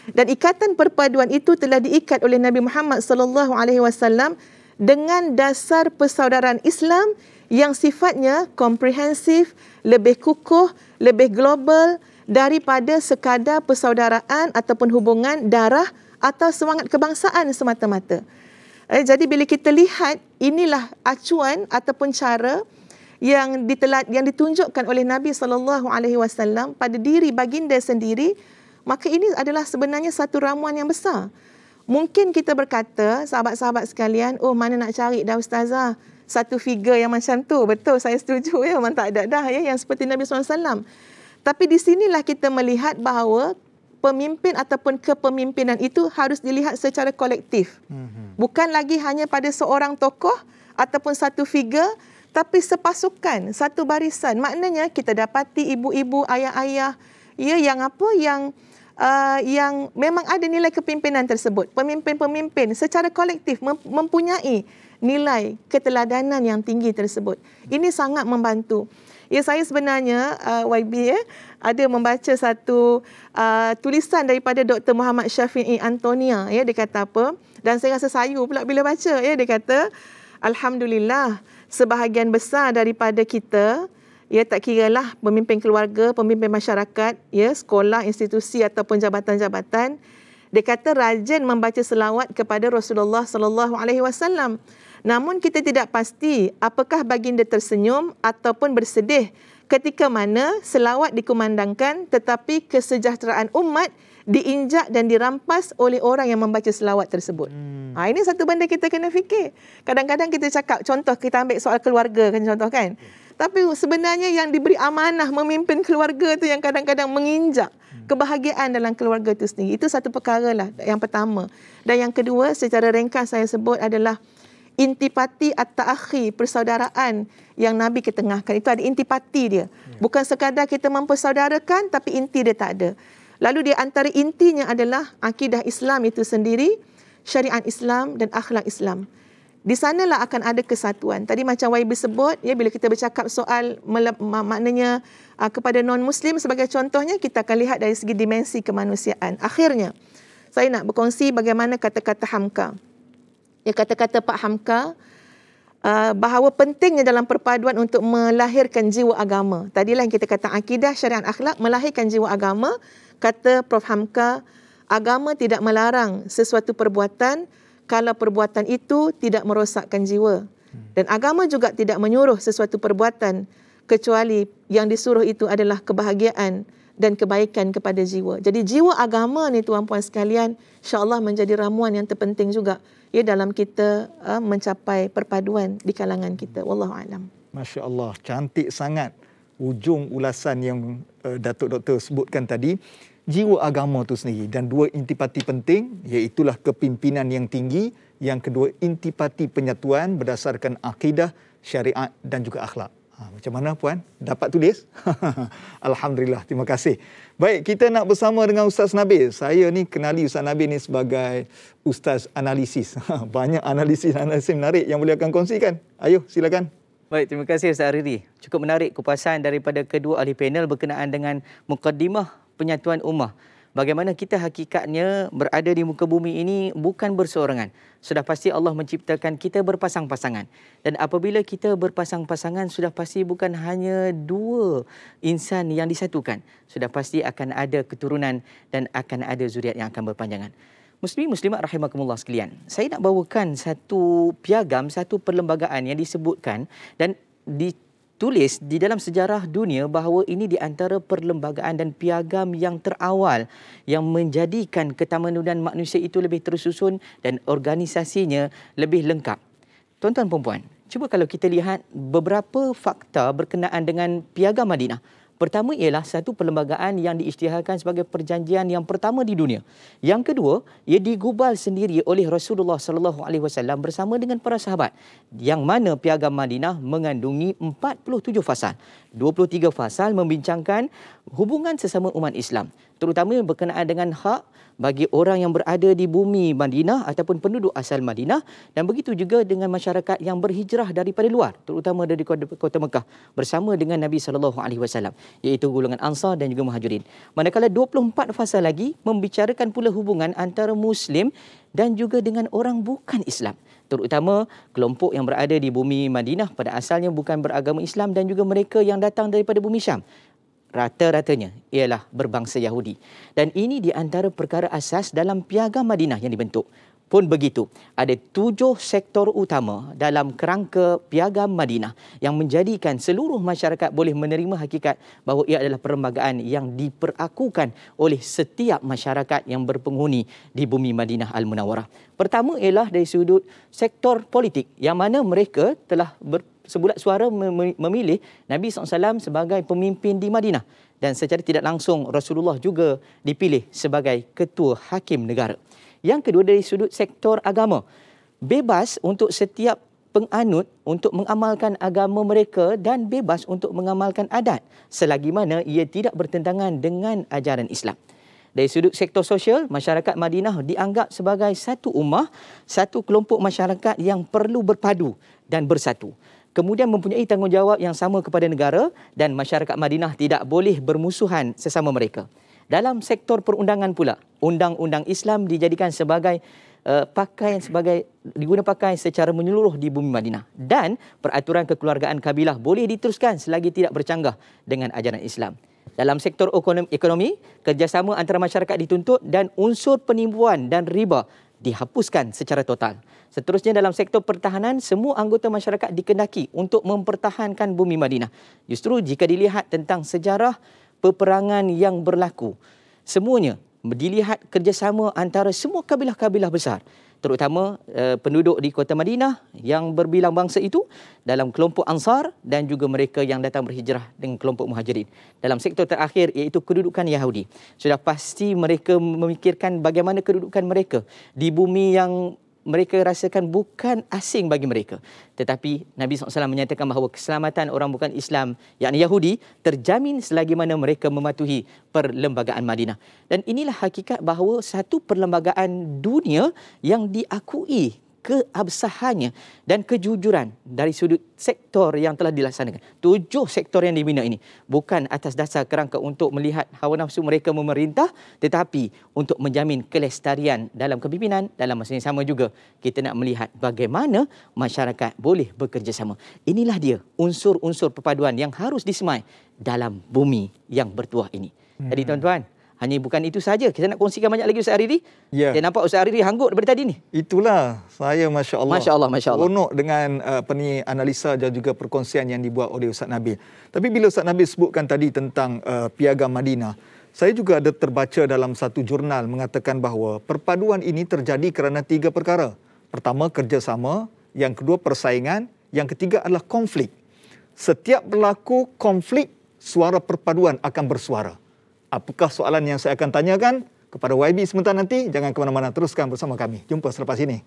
Dan ikatan perpaduan itu telah diikat oleh Nabi Muhammad sallallahu alaihi wasallam dengan dasar persaudaraan Islam yang sifatnya komprehensif, lebih kukuh, lebih global daripada sekadar persaudaraan ataupun hubungan darah atau semangat kebangsaan semata-mata. Jadi bila kita lihat, inilah acuan ataupun cara yang ditunjukkan oleh Nabi sallallahu alaihi wasallam pada diri baginda sendiri, maka ini adalah sebenarnya satu ramuan yang besar. Mungkin kita berkata, sahabat-sahabat sekalian, oh mana nak cari dah ustazah satu figure yang macam tu. Betul, saya setuju, ya, memang tak ada dah, ya, yang seperti Nabi SAW. Tapi di sinilah kita melihat bahawa pemimpin ataupun kepemimpinan itu harus dilihat secara kolektif. Bukan lagi hanya pada seorang tokoh ataupun satu figure, tapi sepasukan, satu barisan. Maknanya kita dapati ibu-ibu, ayah-ayah, ya, yang memang ada nilai kepimpinan tersebut. Pemimpin-pemimpin secara kolektif mempunyai nilai keteladanan yang tinggi tersebut. Ini sangat membantu. Ya, saya sebenarnya YB ada membaca satu tulisan daripada Dr. Muhammad Syafi'i Antonia, ya, dia kata apa? Dan saya rasa sayu pula bila baca, ya, dia kata alhamdulillah sebahagian besar daripada kita, ya, tak kiralah pemimpin keluarga, pemimpin masyarakat, ya, sekolah, institusi ataupun jabatan-jabatan, dia kata rajin membaca selawat kepada Rasulullah sallallahu alaihi wasallam. Namun kita tidak pasti apakah baginda tersenyum ataupun bersedih ketika mana selawat dikumandangkan tetapi kesejahteraan umat diinjak dan dirampas oleh orang yang membaca selawat tersebut. Ini satu benda kita kena fikir. Kadang-kadang kita cakap, contoh kita ambil soal keluarga kan, contoh kan. Tapi sebenarnya yang diberi amanah memimpin keluarga tu yang kadang-kadang menginjak kebahagiaan dalam keluarga itu sendiri. Itu satu perkara lah, yang pertama. Dan yang kedua, secara ringkas saya sebut adalah intipati at-ta'akhi, persaudaraan yang Nabi ketengahkan. Itu ada intipati dia. Bukan sekadar kita mempersaudarakan, tapi inti dia tak ada. Lalu di antara intinya adalah akidah Islam itu sendiri, syariat Islam dan akhlak Islam. Di sanalah akan ada kesatuan. Tadi macam YB sebut, ya, bila kita bercakap soal maknanya kepada non-Muslim sebagai contohnya, kita akan lihat dari segi dimensi kemanusiaan. Akhirnya, saya nak berkongsi bagaimana kata-kata Hamka. Ya, kata-kata Pak Hamka, bahawa pentingnya dalam perpaduan untuk melahirkan jiwa agama. Tadilah yang kita kata akidah, syariat, akhlak, melahirkan jiwa agama. Kata Prof. Hamka, agama tidak melarang sesuatu perbuatan kalau perbuatan itu tidak merosakkan jiwa. Dan agama juga tidak menyuruh sesuatu perbuatan kecuali yang disuruh itu adalah kebahagiaan dan kebaikan kepada jiwa. Jadi jiwa agama ni tuan-puan sekalian, insya-Allah menjadi ramuan yang terpenting juga, ya, dalam kita mencapai perpaduan di kalangan kita. Wallahu alam. Masya-Allah, cantik sangat ujung ulasan yang Datuk Doktor sebutkan tadi. Jiwa agama itu sendiri, dan dua intipati penting, iaitulah kepimpinan yang tinggi, yang kedua intipati penyatuan berdasarkan akidah, syariat dan juga akhlak. Macam mana puan? Dapat tulis? Alhamdulillah, terima kasih. Baik, kita nak bersama dengan Ustaz Nabil. Saya ni kenali Ustaz Nabil ni sebagai Ustaz Analisis. Banyak analisis menarik yang boleh akan kongsikan. Ayo, silakan. Baik, terima kasih Ustaz Aridi. Cukup menarik kupasan daripada kedua ahli panel berkenaan dengan mukaddimah penyatuan ummah. Bagaimana kita hakikatnya berada di muka bumi ini bukan berseorangan. Sudah pasti Allah menciptakan kita berpasang-pasangan. Dan apabila kita berpasang-pasangan, sudah pasti bukan hanya dua insan yang disatukan. Sudah pasti akan ada keturunan dan akan ada zuriat yang akan berpanjangan. Muslimat rahimakumullah sekalian. Saya nak bawakan satu piagam, satu perlembagaan yang disebutkan dan ditulis di dalam sejarah dunia bahawa ini di antara perlembagaan dan piagam yang terawal yang menjadikan ketamadunan manusia itu lebih tersusun dan organisasinya lebih lengkap. Tuan-tuan dan puan, cuba kalau kita lihat beberapa fakta berkenaan dengan Piagam Madinah. Pertama ialah satu perlembagaan yang diisytiharkan sebagai perjanjian yang pertama di dunia. Yang kedua, ia digubal sendiri oleh Rasulullah SAW bersama dengan para sahabat. Yang mana Piagam Madinah mengandungi 47 fasal. 23 fasal membincangkan hubungan sesama umat Islam, terutama berkenaan dengan hak bagi orang yang berada di bumi Madinah ataupun penduduk asal Madinah, dan begitu juga dengan masyarakat yang berhijrah daripada luar, terutama dari kota Mekah bersama dengan Nabi SAW, iaitu golongan Ansar dan juga Muhajirin. Manakala 24 fasal lagi membicarakan pula hubungan antara Muslim dan juga dengan orang bukan Islam, terutama kelompok yang berada di bumi Madinah pada asalnya bukan beragama Islam dan juga mereka yang datang daripada bumi Syam. Rata-ratanya ialah berbangsa Yahudi. Dan ini di antara perkara asas dalam Piagam Madinah yang dibentuk. Pun begitu, ada 7 sektor utama dalam kerangka Piagam Madinah yang menjadikan seluruh masyarakat boleh menerima hakikat bahawa ia adalah perlembagaan yang diperakukan oleh setiap masyarakat yang berpenghuni di bumi Madinah Al-Munawwarah. Pertama ialah dari sudut sektor politik, yang mana mereka telah sebulat suara memilih Nabi SAW sebagai pemimpin di Madinah. Dan secara tidak langsung Rasulullah juga dipilih sebagai ketua hakim negara. Yang kedua, dari sudut sektor agama, bebas untuk setiap penganut untuk mengamalkan agama mereka dan bebas untuk mengamalkan adat selagi mana ia tidak bertentangan dengan ajaran Islam. Dari sudut sektor sosial, masyarakat Madinah dianggap sebagai satu ummah, satu kelompok masyarakat yang perlu berpadu dan bersatu. Kemudian mempunyai tanggungjawab yang sama kepada negara dan masyarakat Madinah tidak boleh bermusuhan sesama mereka. Dalam sektor perundangan pula, undang-undang Islam dijadikan sebagai diguna pakai secara menyeluruh di bumi Madinah, dan peraturan kekeluargaan kabilah boleh diteruskan selagi tidak bercanggah dengan ajaran Islam. Dalam sektor ekonomi, kerjasama antara masyarakat dituntut dan unsur penipuan dan riba dihapuskan secara total. Seterusnya, dalam sektor pertahanan, semua anggota masyarakat dikendaki untuk mempertahankan bumi Madinah. Justru jika dilihat tentang sejarah peperangan yang berlaku, semuanya dilihat kerjasama antara semua kabilah-kabilah besar, terutama penduduk di kota Madinah yang berbilang bangsa itu dalam kelompok Ansar dan juga mereka yang datang berhijrah dengan kelompok Muhajirin. Dalam sektor terakhir, iaitu kedudukan Yahudi, sudah pasti mereka memikirkan bagaimana kedudukan mereka di bumi yang mereka rasakan bukan asing bagi mereka. Tetapi Nabi SAW menyatakan bahawa keselamatan orang bukan Islam, yakni Yahudi, terjamin selagi mana mereka mematuhi perlembagaan Madinah. Dan inilah hakikat bahawa satu perlembagaan dunia yang diakui keabsahannya dan kejujuran dari sudut sektor yang telah dilaksanakan. 7 sektor yang dibina ini bukan atas dasar kerangka untuk melihat hawa nafsu mereka memerintah, tetapi untuk menjamin kelestarian dalam kepimpinan. Dalam masa yang sama juga kita nak melihat bagaimana masyarakat boleh bekerjasama. Inilah dia unsur-unsur perpaduan yang harus disemai dalam bumi yang bertuah ini. Jadi tuan-tuan, hanya bukan itu saja. Kita nak kongsikan banyak lagi Ustaz Hariri. Saya nampak Ustaz Hariri hanggut daripada tadi ni. Itulah saya, Masya Allah. Masya Allah, Masya Allah. Seronok dengan analisa dan juga perkongsian yang dibuat oleh Ustaz Nabil. Tapi bila Ustaz Nabil sebutkan tadi tentang Piagam Madinah, saya juga ada terbaca dalam satu jurnal mengatakan bahawa perpaduan ini terjadi kerana 3 perkara. Pertama, kerjasama. Yang kedua, persaingan. Yang ketiga adalah konflik. Setiap berlaku konflik, suara perpaduan akan bersuara. Apakah soalan yang saya akan tanyakan kepada YB sebentar nanti? Jangan ke mana-mana, teruskan bersama kami. Jumpa selepas ini.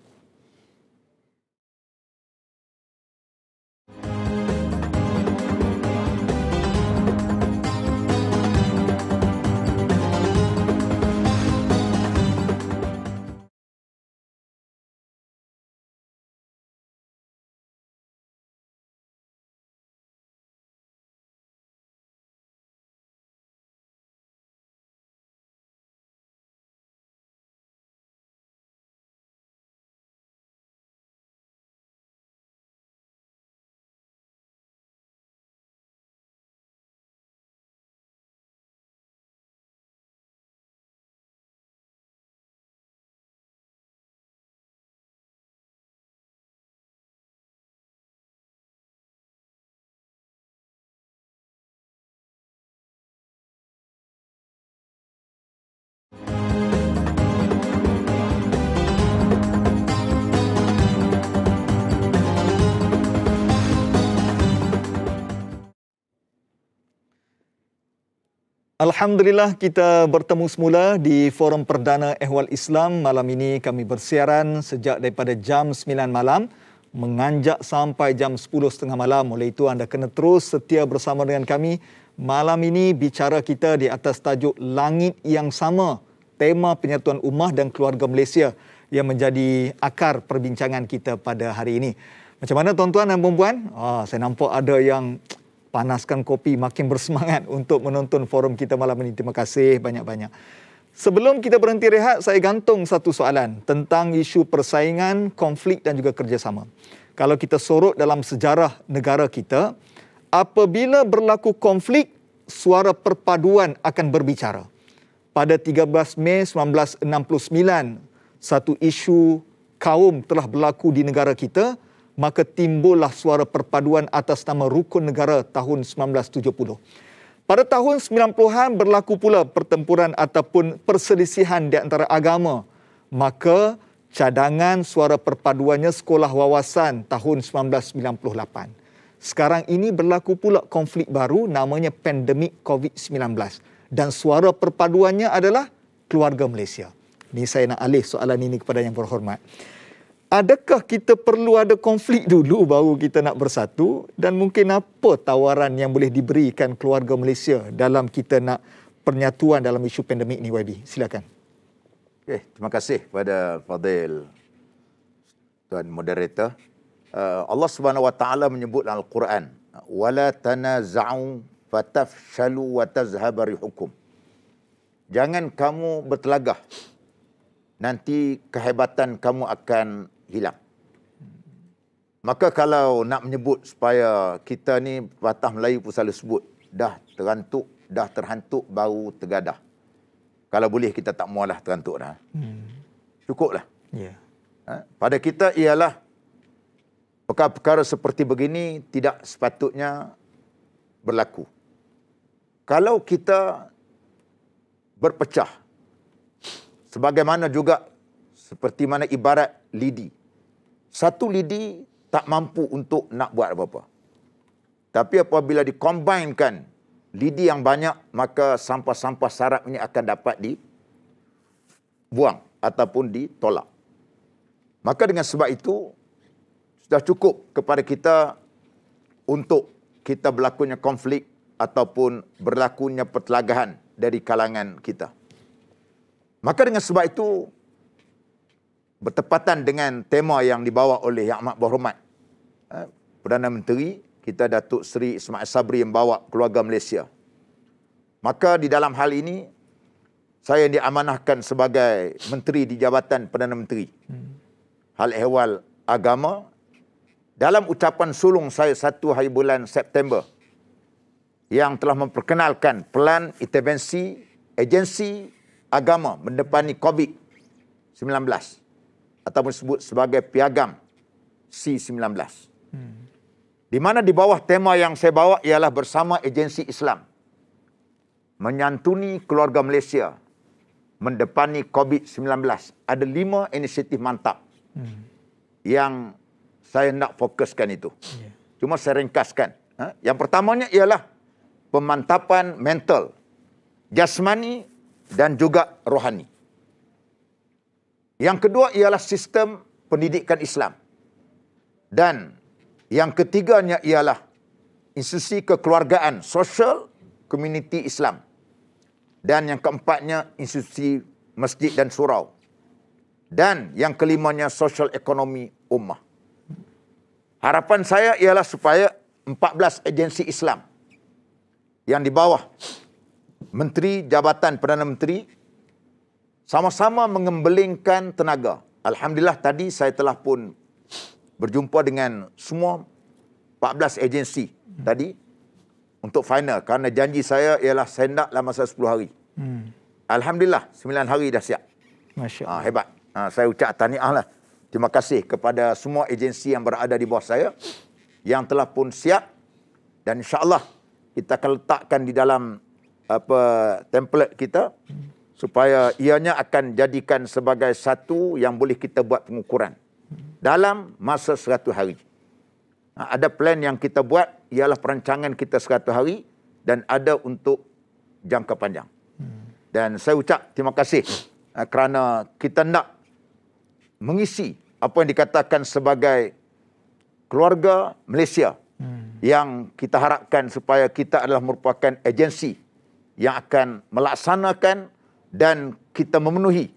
Alhamdulillah, kita bertemu semula di Forum Perdana Ehwal Islam. Malam ini kami bersiaran sejak daripada jam 9 malam menganjak sampai jam 10.30 malam. Oleh itu anda kena terus setia bersama dengan kami. Malam ini bicara kita di atas tajuk Langit yang Sama, tema penyatuan ummah dan keluarga Malaysia yang menjadi akar perbincangan kita pada hari ini. Macam mana tuan-tuan dan puan-puan? Saya nampak ada yang panaskan kopi, makin bersemangat untuk menonton forum kita malam ini. Terima kasih banyak-banyak. Sebelum kita berhenti rehat, saya gantung satu soalan tentang isu persaingan, konflik dan juga kerjasama. Kalau kita sorot dalam sejarah negara kita, apabila berlaku konflik, suara perpaduan akan berbicara. Pada 13 Mei 1969, satu isu kaum telah berlaku di negara kita, maka timbullah suara perpaduan atas nama Rukun Negara tahun 1970. Pada tahun 90-an berlaku pula pertempuran ataupun perselisihan di antara agama. Maka cadangan suara perpaduannya Sekolah Wawasan tahun 1998. Sekarang ini berlaku pula konflik baru namanya pandemik COVID-19. Dan suara perpaduannya adalah keluarga Malaysia. Ini saya nak alih soalan ini kepada yang berhormat. Adakah kita perlu ada konflik dulu baru kita nak bersatu? Dan mungkin apa tawaran yang boleh diberikan keluarga Malaysia dalam kita nak pernyatuan dalam isu pandemik ni, YB? Silakan. Okay, terima kasih kepada Fadil Tuan Moderator. Allah Subhanahu Wa Taala menyebut dalam Al-Quran, wala tanaza'u fatafshalu wa tazhaba rihukum. Jangan kamu bertelagah, nanti kehebatan kamu akan hilang. Maka kalau nak menyebut supaya kita ni, patah Melayu pun selalu sebut, dah terhantuk baru tergadah. Kalau boleh kita tak maulah terhantuk dah. Cukuplah. Yeah. Pada kita ialah perkara-perkara seperti begini tidak sepatutnya berlaku. Kalau kita berpecah, sebagaimana juga seperti mana ibarat lidi. Satu lidi tak mampu untuk nak buat apa-apa. Tapi apabila dikombainkan lidi yang banyak, maka sampah-sampah sarap ini akan dapat dibuang ataupun ditolak. Maka dengan sebab itu, sudah cukup kepada kita untuk kita berlakunya konflik ataupun berlakunya pertelagahan dari kalangan kita. Maka dengan sebab itu, bertepatan dengan tema yang dibawa oleh Yang Amat Berhormat Perdana Menteri kita, Datuk Seri Ismail Sabri, yang bawa keluarga Malaysia. Maka di dalam hal ini, saya diamanahkan sebagai Menteri di Jabatan Perdana Menteri Hal Ehwal Agama. Dalam ucapan sulung saya 1 hari bulan September yang telah memperkenalkan pelan intervensi agensi agama mendepani COVID-19 ataupun disebut sebagai piagam C19. Di mana di bawah tema yang saya bawa ialah bersama agensi Islam menyantuni keluarga Malaysia mendepani COVID-19. Ada 5 inisiatif mantap yang saya nak fokuskan itu. Cuma saya ringkaskan. Yang pertamanya ialah pemantapan mental, jasmani dan juga rohani. Yang kedua ialah sistem pendidikan Islam. Dan yang ketiganya ialah institusi kekeluargaan, sosial, komuniti Islam. Dan yang keempatnya institusi masjid dan surau. Dan yang kelimanya sosial ekonomi ummah. Harapan saya ialah supaya 14 agensi Islam yang di bawah Menteri Jabatan Perdana Menteri sama-sama mengembelingkan tenaga. Alhamdulillah tadi saya telah pun berjumpa dengan semua 14 agensi tadi untuk final. Kerana janji saya ialah saya nak dalam masa 10 hari. Alhamdulillah 9 hari dah siap. Masya Allah. Hebat. Saya ucap tahniah lah. Terima kasih kepada semua agensi yang berada di bawah saya yang telah pun siap, dan insya-Allah kita akan letakkan di dalam template kita supaya ianya akan jadikan sebagai satu yang boleh kita buat pengukuran dalam masa 100 hari. Ada plan yang kita buat ialah perancangan kita 100 hari dan ada untuk jangka panjang. Dan saya ucap terima kasih kerana kita nak mengisi apa yang dikatakan sebagai keluarga Malaysia yang kita harapkan supaya kita adalah merupakan agensi yang akan melaksanakan dan kita memenuhi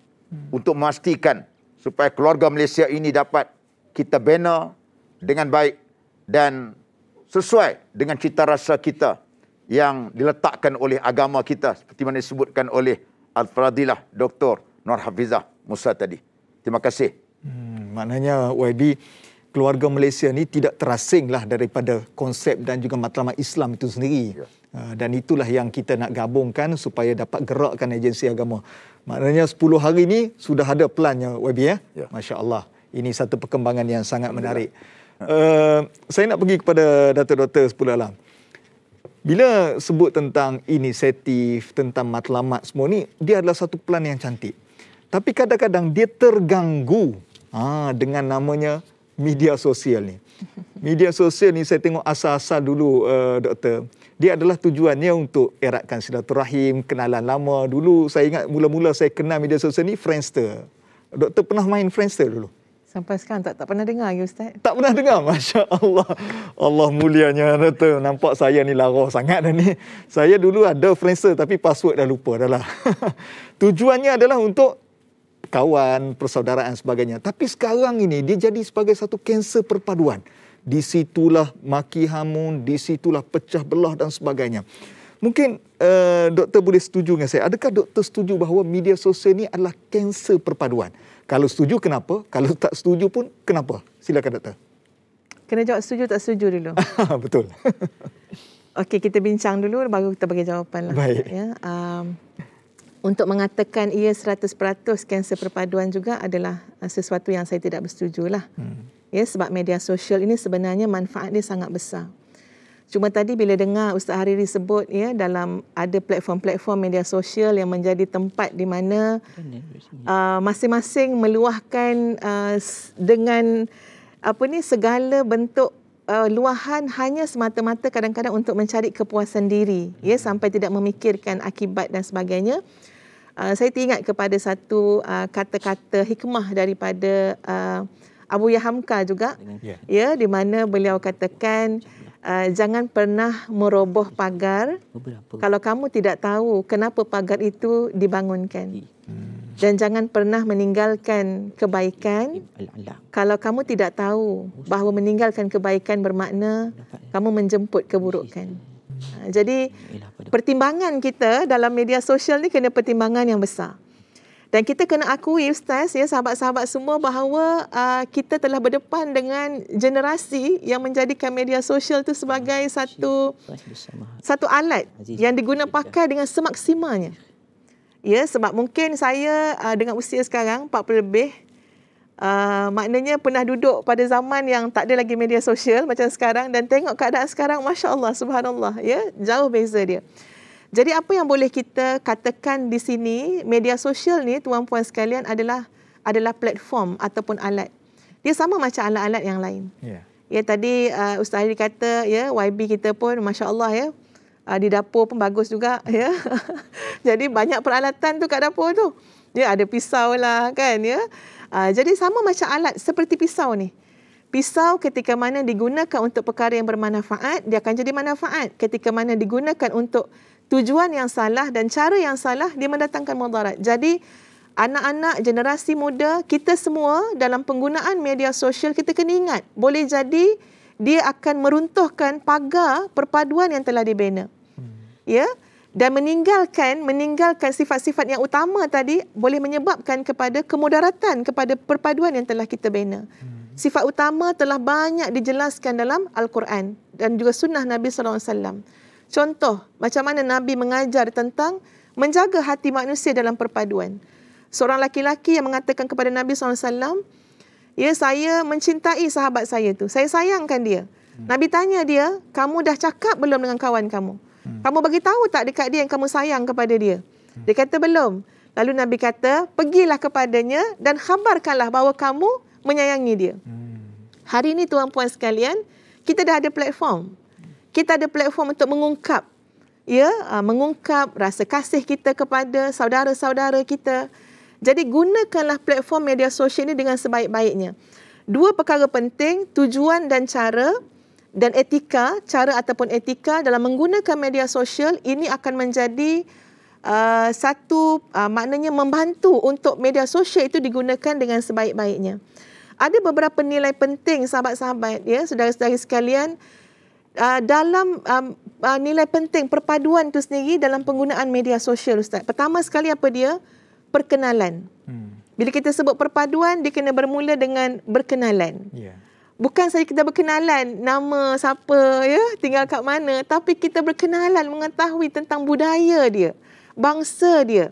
untuk memastikan supaya keluarga Malaysia ini dapat kita bina dengan baik dan sesuai dengan cita rasa kita yang diletakkan oleh agama kita seperti mana disebutkan oleh Al-Fadilah Dr. Nur Hafizah Musa tadi. Terima kasih. Maknanya YB, keluarga Malaysia ni tidak terasinglah daripada konsep dan juga matlamat Islam itu sendiri. Ya. Dan itulah yang kita nak gabungkan supaya dapat gerakkan agensi agama. Maknanya 10 hari ni sudah ada plannya YB ya? Ya. Masya Allah. Ini satu perkembangan yang sangat menarik. Saya nak pergi kepada Datuk-Doktor Sepuluh Alam. Bila sebut tentang inisiatif, tentang matlamat semua ni, dia adalah satu plan yang cantik. Tapi kadang-kadang dia terganggu dengan namanya media sosial ni. Media sosial ni saya tengok asal-asal dulu, Doktor. Dia adalah tujuannya untuk eratkan silaturahim, kenalan lama. Dulu saya ingat mula-mula saya kenal media sosial ni Friendster. Doktor pernah main Friendster dulu? Sampai sekarang tak pernah dengar lagi, Ustaz. Tak pernah dengar? Masya Allah. Allah mulianya, Doktor. Nampak saya ni lara sangat dah ni. Saya dulu ada Friendster tapi password dah lupa dah lah. Tujuannya adalah untuk kawan, persaudaraan sebagainya. Tapi sekarang ini dia jadi sebagai satu kanser perpaduan. Di situlah maki hamun, di situlah pecah belah dan sebagainya. Mungkin doktor boleh setuju dengan saya. Adakah doktor setuju bahawa media sosial ni adalah kanser perpaduan? Kalau setuju, kenapa? Kalau tak setuju pun, kenapa? Silakan, doktor. Kena jawab setuju tak setuju dulu. Betul. Okey, kita bincang dulu baru kita bagi jawapan lah. Baik. Ya, untuk mengatakan ia 100% kanser perpaduan juga adalah sesuatu yang saya tidak bersetuju lah. Ya, sebab media sosial ini sebenarnya manfaat dia sangat besar. Cuma tadi bila dengar Ustaz Hariri sebut ya, dalam ada platform-platform media sosial yang menjadi tempat di mana masing-masing meluahkan dengan segala bentuk luahan hanya semata-mata kadang-kadang untuk mencari kepuasan diri, ya, sampai tidak memikirkan akibat dan sebagainya. Saya teringat kepada satu kata-kata hikmah daripada Abu Yahamka juga, ya, di mana beliau katakan, jangan pernah meroboh pagar kalau kamu tidak tahu kenapa pagar itu dibangunkan. Dan jangan pernah meninggalkan kebaikan kalau kamu tidak tahu bahawa meninggalkan kebaikan bermakna kamu menjemput keburukan. Jadi pertimbangan kita dalam media sosial ni kena pertimbangan yang besar. Dan kita kena akui, Ustaz, ya, sahabat-sahabat semua, bahawa kita telah berdepan dengan generasi yang menjadikan media sosial itu sebagai satu alat yang diguna pakai dengan semaksimalnya. Ya, sebab mungkin saya dengan usia sekarang 40 lebih, maknanya pernah duduk pada zaman yang tak ada lagi media sosial macam sekarang, dan tengok keadaan sekarang, Masya Allah, Subhanallah, ya, jauh beza dia. Jadi apa yang boleh kita katakan di sini, media sosial ni, tuan-puan sekalian, adalah platform ataupun alat. Dia sama macam alat-alat yang lain. Ya, tadi Ustaz Hariri kata, ya, YB kita pun Masya Allah, ya, di dapur pun bagus juga, ya. Jadi banyak peralatan tu kat dapur tu. Ya, ada pisau lah kan, ya. Jadi sama macam alat seperti pisau ni. Pisau ketika mana digunakan untuk perkara yang bermanfaat, dia akan jadi manfaat. Ketika mana digunakan untuk tujuan yang salah dan cara yang salah, dia mendatangkan mudarat. Jadi anak-anak, generasi muda, kita semua dalam penggunaan media sosial, kita kena ingat, boleh jadi dia akan meruntuhkan pagar perpaduan yang telah dibina. Ya, dan meninggalkan sifat-sifat yang utama tadi boleh menyebabkan kepada kemudaratan kepada perpaduan yang telah kita bina. Sifat utama telah banyak dijelaskan dalam Al-Quran dan juga sunnah Nabi SAW. Contoh, macam mana Nabi mengajar tentang menjaga hati manusia dalam perpaduan. Seorang laki-laki yang mengatakan kepada Nabi SAW, ya, saya mencintai sahabat saya tu, saya sayangkan dia. Nabi tanya dia, kamu dah cakap belum dengan kawan kamu? Kamu bagi tahu tak dekat dia yang kamu sayang kepada dia? Dia kata belum. Lalu Nabi kata, pergilah kepadanya dan khabarkanlah bahawa kamu menyayangi dia. Hari ini tuan-puan sekalian, kita dah ada platform. Kita ada platform untuk mengungkap, ya, mengungkap rasa kasih kita kepada saudara-saudara kita. Jadi gunakanlah platform media sosial ini dengan sebaik-baiknya. Dua perkara penting, tujuan dan cara, dan etika, cara ataupun etika dalam menggunakan media sosial ini akan menjadi maknanya membantu untuk media sosial itu digunakan dengan sebaik-baiknya. Ada beberapa nilai penting, sahabat-sahabat, ya, saudara-saudari sekalian, dalam nilai penting perpaduan itu sendiri dalam penggunaan media sosial, Ustaz. Pertama sekali apa dia? Perkenalan. Bila kita sebut perpaduan, dia kena bermula dengan berkenalan. Bukan saja kita berkenalan nama siapa, ya, tinggal kat mana, tapi kita berkenalan, mengetahui tentang budaya dia, bangsa dia,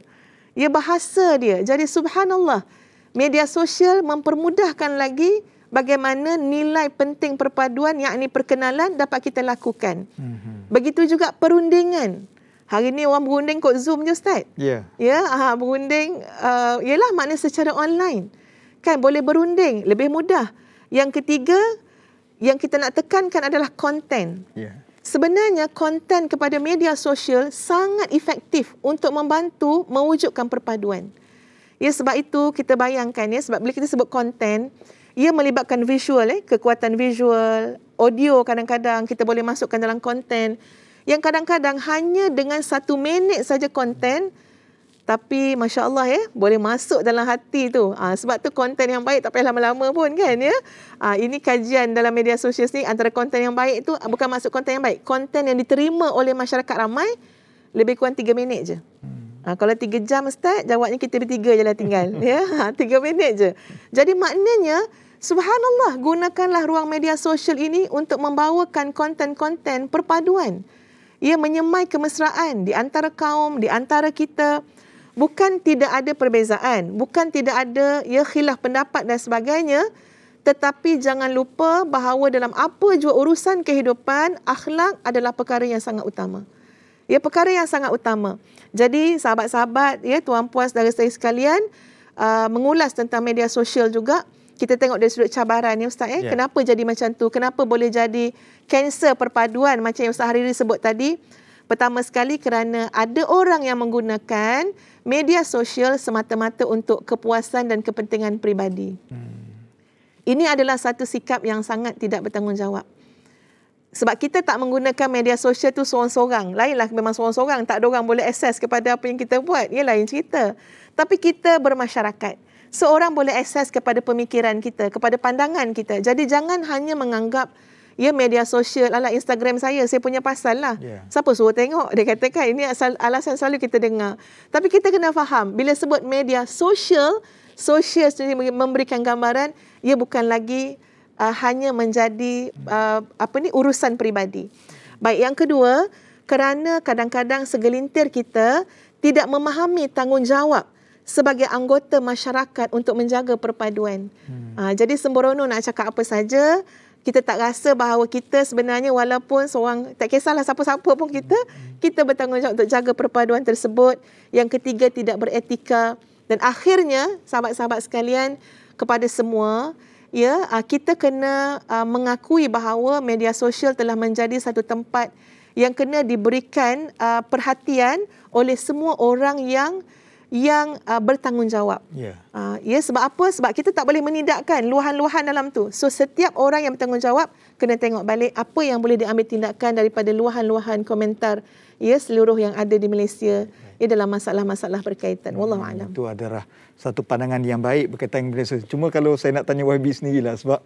ya, bahasa dia. Jadi subhanallah, media sosial mempermudahkan lagi bagaimana nilai penting perpaduan, yakni perkenalan, dapat kita lakukan. Begitu juga perundingan. Hari ni orang berunding kot Zoom je, Ustaz. Ya, berunding ialah makna secara online. Kan boleh berunding, lebih mudah. Yang ketiga, yang kita nak tekankan adalah konten. Sebenarnya konten kepada media sosial sangat efektif untuk membantu mewujudkan perpaduan. Ya, sebab itu kita bayangkan ya, sebab bila kita sebut konten, ia melibatkan visual, kekuatan visual, audio kadang-kadang kita boleh masukkan dalam konten. Yang kadang-kadang hanya dengan 1 minit saja konten, tapi Masya Allah boleh masuk dalam hati tu. Sebab tu konten yang baik tak payah lama-lama pun kan ya. Ini kajian dalam media sosial ni, antara konten yang baik tu bukan maksud konten yang baik. Konten yang diterima oleh masyarakat ramai lebih kurang 3 minit je. Kalau 3 jam Ustaz, jawabnya kita bertiga je lah tinggal. 3 minit je. Jadi maknanya, subhanallah, gunakanlah ruang media sosial ini untuk membawakan konten-konten perpaduan. Ia menyemai kemesraan di antara kaum, di antara kita. Bukan tidak ada perbezaan, bukan tidak ada khilaf pendapat dan sebagainya, tetapi jangan lupa bahawa dalam apa jua urusan kehidupan, akhlak adalah perkara yang sangat utama. Perkara yang sangat utama. Jadi sahabat-sahabat, tuan-puan saudara saya sekalian, mengulas tentang media sosial juga, kita tengok dari sudut cabaran Ustaz. Kenapa jadi macam tu? Kenapa boleh jadi kanser perpaduan macam yang Ustaz Hariri sebut tadi? Pertama sekali kerana ada orang yang menggunakan media sosial semata-mata untuk kepuasan dan kepentingan peribadi. Ini adalah satu sikap yang sangat tidak bertanggungjawab. Sebab kita tak menggunakan media sosial tu seorang-seorang. Lainlah memang seorang-seorang, tak ada orang boleh akses kepada apa yang kita buat. Ia lain cerita. Tapi kita bermasyarakat. Seorang boleh akses kepada pemikiran kita, kepada pandangan kita. Jadi jangan hanya menganggap media sosial, ala Instagram saya punya pasal lah. Siapa suruh tengok? Dia katakan ini alasan selalu kita dengar. Tapi kita kena faham, bila sebut media sosial sendiri memberikan gambaran, ia bukan lagi hanya menjadi urusan peribadi. Baik, yang kedua, kerana kadang-kadang segelintir kita tidak memahami tanggungjawab sebagai anggota masyarakat untuk menjaga perpaduan. Jadi sembrono nak cakap apa saja, kita tak rasa bahawa kita sebenarnya walaupun seorang, tak kisahlah siapa-siapa pun kita bertanggungjawab untuk jaga perpaduan tersebut. Yang ketiga, tidak beretika. Dan akhirnya, sahabat-sahabat sekalian, kepada semua, kita kena mengakui bahawa media sosial telah menjadi satu tempat yang kena diberikan perhatian oleh semua orang yang bertanggungjawab. Sebab apa? Sebab kita tak boleh menidakkan luahan-luahan dalam tu. So setiap orang yang bertanggungjawab kena tengok balik apa yang boleh diambil tindakan daripada luahan-luahan komentar seluruh yang ada di Malaysia dalam masalah-masalah berkaitan. Wallahu a'lam. Itu adalah satu pandangan yang baik berkaitan dengan Malaysia. Cuma kalau saya nak tanya YB sendirilah, sebab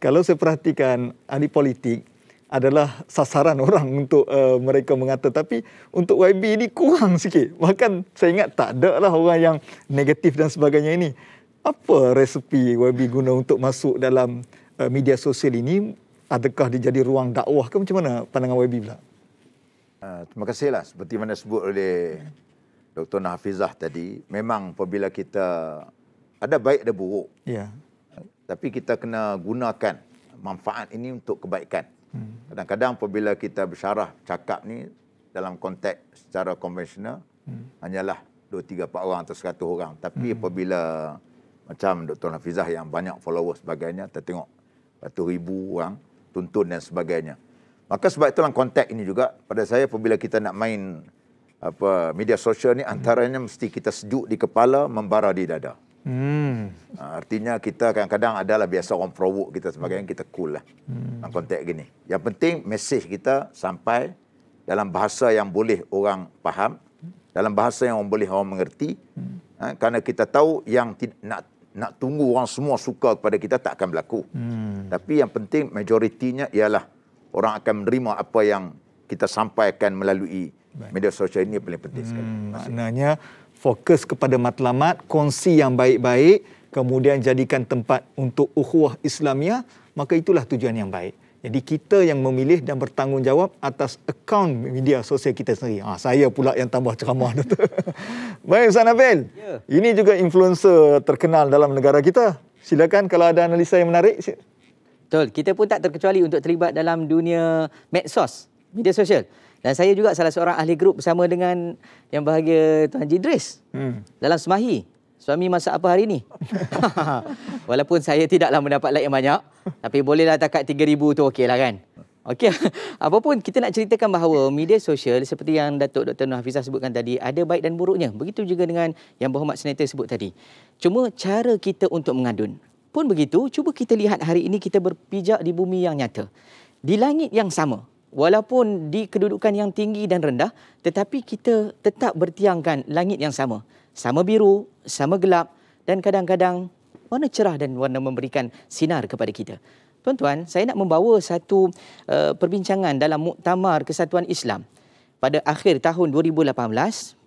kalau saya perhatikan ahli politik adalah sasaran orang untuk mereka mengata, tapi untuk YB ini kurang sikit. Bahkan saya ingat tak ada lah orang yang negatif dan sebagainya ini. Apa resepi YB guna untuk masuk dalam media sosial ini? Adakah dia jadi ruang dakwah ke? Macam mana pandangan YB pula? Terima kasihlah. Seperti mana sebut oleh Dr. Nahafizah tadi, memang apabila kita ada baik ada buruk. Tapi kita kena gunakan manfaat ini untuk kebaikan. Kadang-kadang apabila kita bersyarah cakap ni dalam konteks secara konvensional, hanyalah 2, 3, 4 orang atau 100 orang. Tapi apabila macam Dr. Nafizah yang banyak followers sebagainya, kita tengok ratus ribu orang tuntun dan sebagainya. Maka sebab itu dalam konteks ini juga, pada saya apabila kita nak main media sosial ni, antaranya mesti kita sejuk di kepala, membara di dada. Artinya kita kadang-kadang adalah biasa orang provoke kita sebagainya, kita cool lah dalam konteks gini. Yang penting mesej kita sampai dalam bahasa yang boleh orang faham, dalam bahasa yang boleh orang mengerti. Kerana kita tahu yang nak tunggu orang semua suka kepada kita tak akan berlaku. Tapi yang penting majoritinya ialah orang akan menerima apa yang kita sampaikan melalui media sosial ini, paling penting sekali. Maknanya fokus kepada matlamat, kongsi yang baik-baik, kemudian jadikan tempat untuk ukhuwah Islamiah, maka itulah tujuan yang baik. Jadi kita yang memilih dan bertanggungjawab atas akaun media sosial kita sendiri. Saya pula yang tambah ceramah tu. Baik Ustaz Nabil. Ini juga influencer terkenal dalam negara kita. Silakan kalau ada analisa yang menarik. Betul. Kita pun tak terkecuali untuk terlibat dalam dunia medsos, media sosial. Dan saya juga salah seorang ahli grup bersama dengan yang bahagia Tuan Haji Idris dalam Semahi. suami masak apa hari ni? Walaupun saya tidaklah mendapat like yang banyak, tapi bolehlah takat 3,000 tu okeylah kan? Okey. Apapun kita nak ceritakan bahawa media sosial seperti yang Datuk Dr. Nur Hafizah sebutkan tadi, ada baik dan buruknya. Begitu juga dengan yang Berhormat Senator sebut tadi. Cuma cara kita untuk mengadun pun begitu. Cuba kita lihat hari ini kita berpijak di bumi yang nyata. Di langit yang sama. Walaupun di kedudukan yang tinggi dan rendah, tetapi kita tetap bertiangkan langit yang sama. Sama biru, sama gelap dan kadang-kadang warna cerah dan warna memberikan sinar kepada kita. Tuan-tuan, saya nak membawa satu perbincangan dalam Muktamar Kesatuan Islam pada akhir tahun 2018,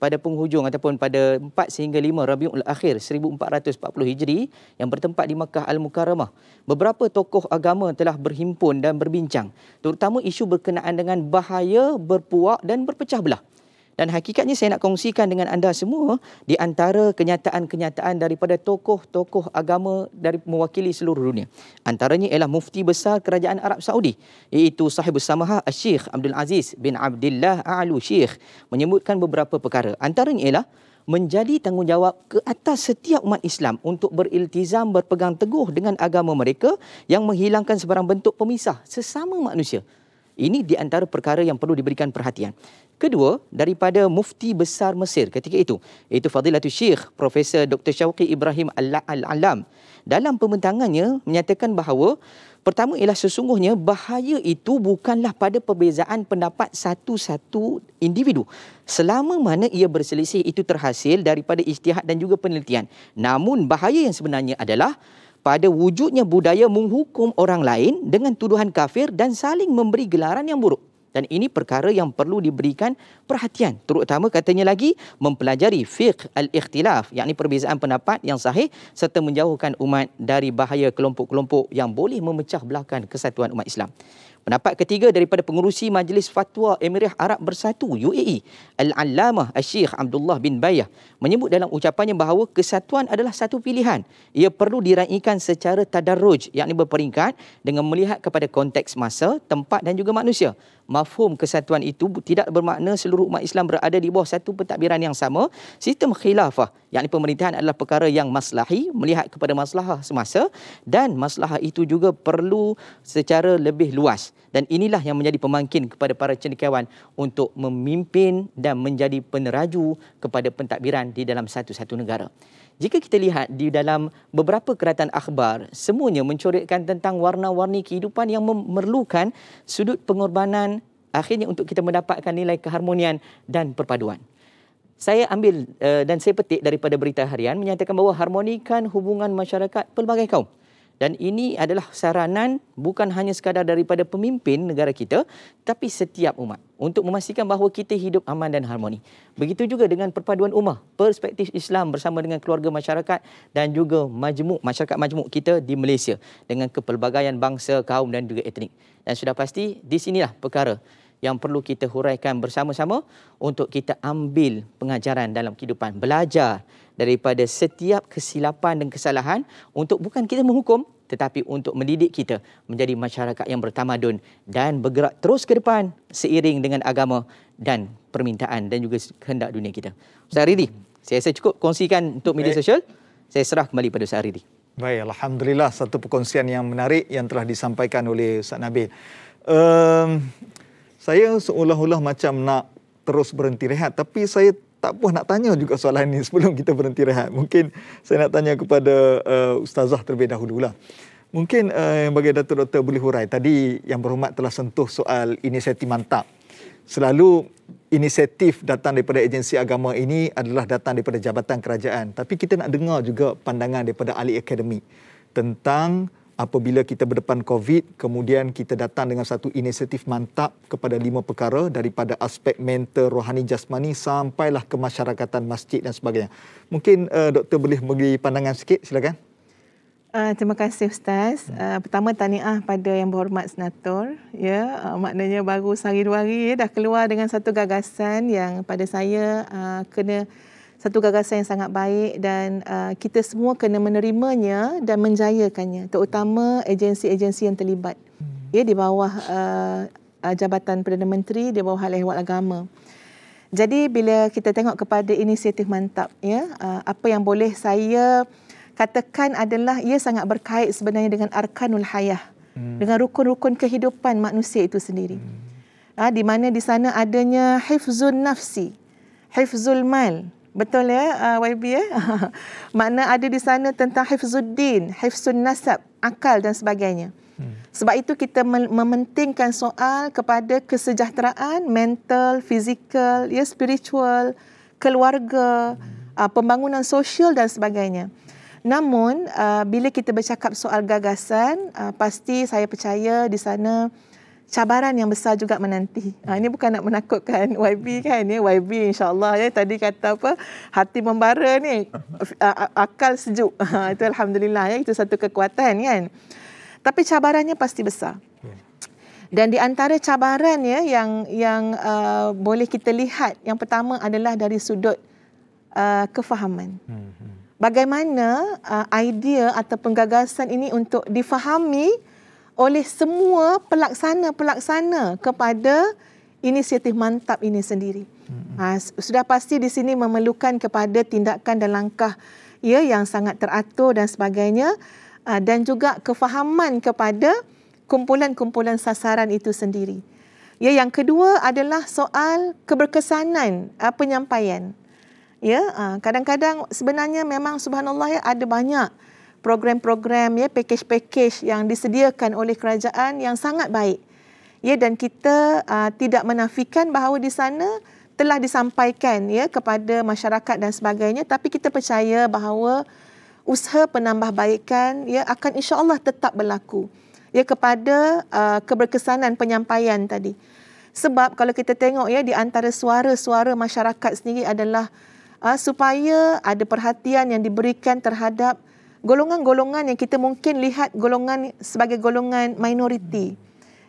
pada penghujung ataupun pada 4 sehingga 5 Rabiul Akhir 1440 Hijri yang bertempat di Makkah Al-Mukarramah. Beberapa tokoh agama telah berhimpun dan berbincang, terutama isu berkenaan dengan bahaya berpuak dan berpecah belah. Dan hakikatnya saya nak kongsikan dengan anda semua di antara kenyataan-kenyataan daripada tokoh-tokoh agama dari mewakili seluruh dunia. Antaranya ialah Mufti Besar Kerajaan Arab Saudi, iaitu Sahibus Samahah Syekh Abdul Aziz bin Abdullah A'lu Syekh, menyebutkan beberapa perkara. Antaranya ialah menjadi tanggungjawab ke atas setiap umat Islam untuk beriltizam berpegang teguh dengan agama mereka yang menghilangkan sebarang bentuk pemisah sesama manusia. Ini di antara perkara yang perlu diberikan perhatian. Kedua, daripada Mufti Besar Mesir ketika itu, iaitu Fadilatul Syekh Profesor Dr. Syauqi Ibrahim Al-Alam, dalam pembentangannya menyatakan bahawa pertama ialah sesungguhnya bahaya itu bukanlah pada perbezaan pendapat satu-satu individu. Selama mana ia berselisih itu terhasil daripada ijtihad dan juga penelitian. Namun bahaya yang sebenarnya adalah pada wujudnya budaya menghukum orang lain dengan tuduhan kafir dan saling memberi gelaran yang buruk. Dan ini perkara yang perlu diberikan perhatian. Terutama katanya lagi mempelajari fiqh al-ikhtilaf, yakni perbezaan pendapat yang sahih serta menjauhkan umat dari bahaya kelompok-kelompok yang boleh memecah belahkan kesatuan umat Islam. Pendapat ketiga daripada pengerusi Majlis Fatwa Emirat Arab Bersatu UAE, Al-Allamah Syekh Abdullah bin Bayah, menyebut dalam ucapannya bahawa kesatuan adalah satu pilihan. Ia perlu diraikan secara tadarruj, yakni berperingkat dengan melihat kepada konteks masa, tempat dan juga manusia. Mafhum kesatuan itu tidak bermakna seluruh umat Islam berada di bawah satu pentadbiran yang sama. Sistem khilafah, yakni pemerintahan adalah perkara yang maslahi, melihat kepada maslahah semasa, dan maslahah itu juga perlu secara lebih luas. Dan inilah yang menjadi pemangkin kepada para cendekiawan untuk memimpin dan menjadi peneraju kepada pentadbiran di dalam satu-satu negara. Jika kita lihat di dalam beberapa keratan akhbar, semuanya mencoretkan tentang warna-warni kehidupan yang memerlukan sudut pengorbanan akhirnya untuk kita mendapatkan nilai keharmonian dan perpaduan. Saya ambil dan saya petik daripada berita harian menyatakan bahawa harmonikan hubungan masyarakat pelbagai kaum. Dan ini adalah saranan bukan hanya sekadar daripada pemimpin negara kita, tapi setiap umat untuk memastikan bahawa kita hidup aman dan harmoni. Begitu juga dengan perpaduan ummah, perspektif Islam bersama dengan keluarga masyarakat dan juga masyarakat majmuk kita di Malaysia dengan kepelbagaian bangsa, kaum dan juga etnik. Dan sudah pasti di sinilah perkara yang perlu kita huraikan bersama-sama untuk kita ambil pengajaran dalam kehidupan. Belajar daripada setiap kesilapan dan kesalahan untuk bukan kita menghukum, tetapi untuk mendidik kita menjadi masyarakat yang bertamadun dan bergerak terus ke depan seiring dengan agama dan permintaan dan juga kehendak dunia kita. Ustaz Ridi, saya rasa cukup kongsikan untuk media sosial. Saya serah kembali pada Ustaz Ridi. Baik, Alhamdulillah, satu perkongsian yang menarik yang telah disampaikan oleh Ustaz Nabil. Saya seolah-olah macam nak terus berhenti rehat, tapi saya tak puas nak tanya juga soalan ini sebelum kita berhenti rehat. Mungkin saya nak tanya kepada Ustazah terlebih dahululah. Mungkin bagi Datuk Doktor boleh hurai. Tadi Yang Berhormat telah sentuh soal inisiatif mantap. Selalu inisiatif datang daripada agensi agama ini adalah datang daripada jabatan kerajaan. Tapi kita nak dengar juga pandangan daripada ahli akademik tentang apabila kita berdepan COVID, kemudian kita datang dengan satu inisiatif mantap kepada 5 perkara daripada aspek mental, rohani, jasmani sampailah kemasyarakatan masjid dan sebagainya. Mungkin Doktor boleh beri pandangan sikit, silakan. Terima kasih Ustaz. Pertama tahniah pada Yang Berhormat Senator. Maknanya baru sehari 2 hari dah keluar dengan satu gagasan yang pada saya kena satu gagasan yang sangat baik dan kita semua kena menerimanya dan menjayakannya, terutama agensi-agensi yang terlibat di bawah Jabatan Perdana Menteri, di bawah Hal Ehwal Agama. Jadi bila kita tengok kepada inisiatif Mantap, ya, apa yang boleh saya katakan adalah ia sangat berkait sebenarnya dengan arkanul hayah, dengan rukun-rukun kehidupan manusia itu sendiri. Di mana di sana adanya hifzun nafsi, hifzul mal. Betul ya, YB ya? Makna ada di sana tentang hifzuddin, hifzun nasab, akal dan sebagainya. Sebab itu kita mementingkan soal kepada kesejahteraan mental, fizikal, ya, spiritual, keluarga, pembangunan sosial dan sebagainya. Namun bila kita bercakap soal gagasan, pasti saya percaya di sana cabaran yang besar juga menanti. Ini bukan nak menakutkan YB kan, ya, YB insya-Allah ya tadi kata apa, hati membara ni, akal sejuk. Itu alhamdulillah ya, itu satu kekuatan kan. Tapi cabarannya pasti besar. Dan di antara cabaran ya yang boleh kita lihat, yang pertama adalah dari sudut kefahaman. Bagaimana idea atau penggagasan ini untuk difahami oleh semua pelaksana-pelaksana kepada inisiatif Mantap ini sendiri. Sudah pasti di sini memerlukan kepada tindakan dan langkah ya yang sangat teratur dan sebagainya, dan juga kefahaman kepada kumpulan-kumpulan sasaran itu sendiri. Ya, yang kedua adalah soal keberkesanan penyampaian. Ya, kadang-kadang sebenarnya memang subhanallah ya, ada banyak program-program ya, package-package yang disediakan oleh kerajaan yang sangat baik. Ya, dan kita tidak menafikan bahawa di sana telah disampaikan ya kepada masyarakat dan sebagainya, tapi kita percaya bahawa usaha penambahbaikan ya akan insya-Allah tetap berlaku ya kepada keberkesanan penyampaian tadi. Sebab kalau kita tengok ya, di antara suara-suara masyarakat sendiri adalah supaya ada perhatian yang diberikan terhadap golongan-golongan yang kita mungkin lihat golongan sebagai golongan minoriti.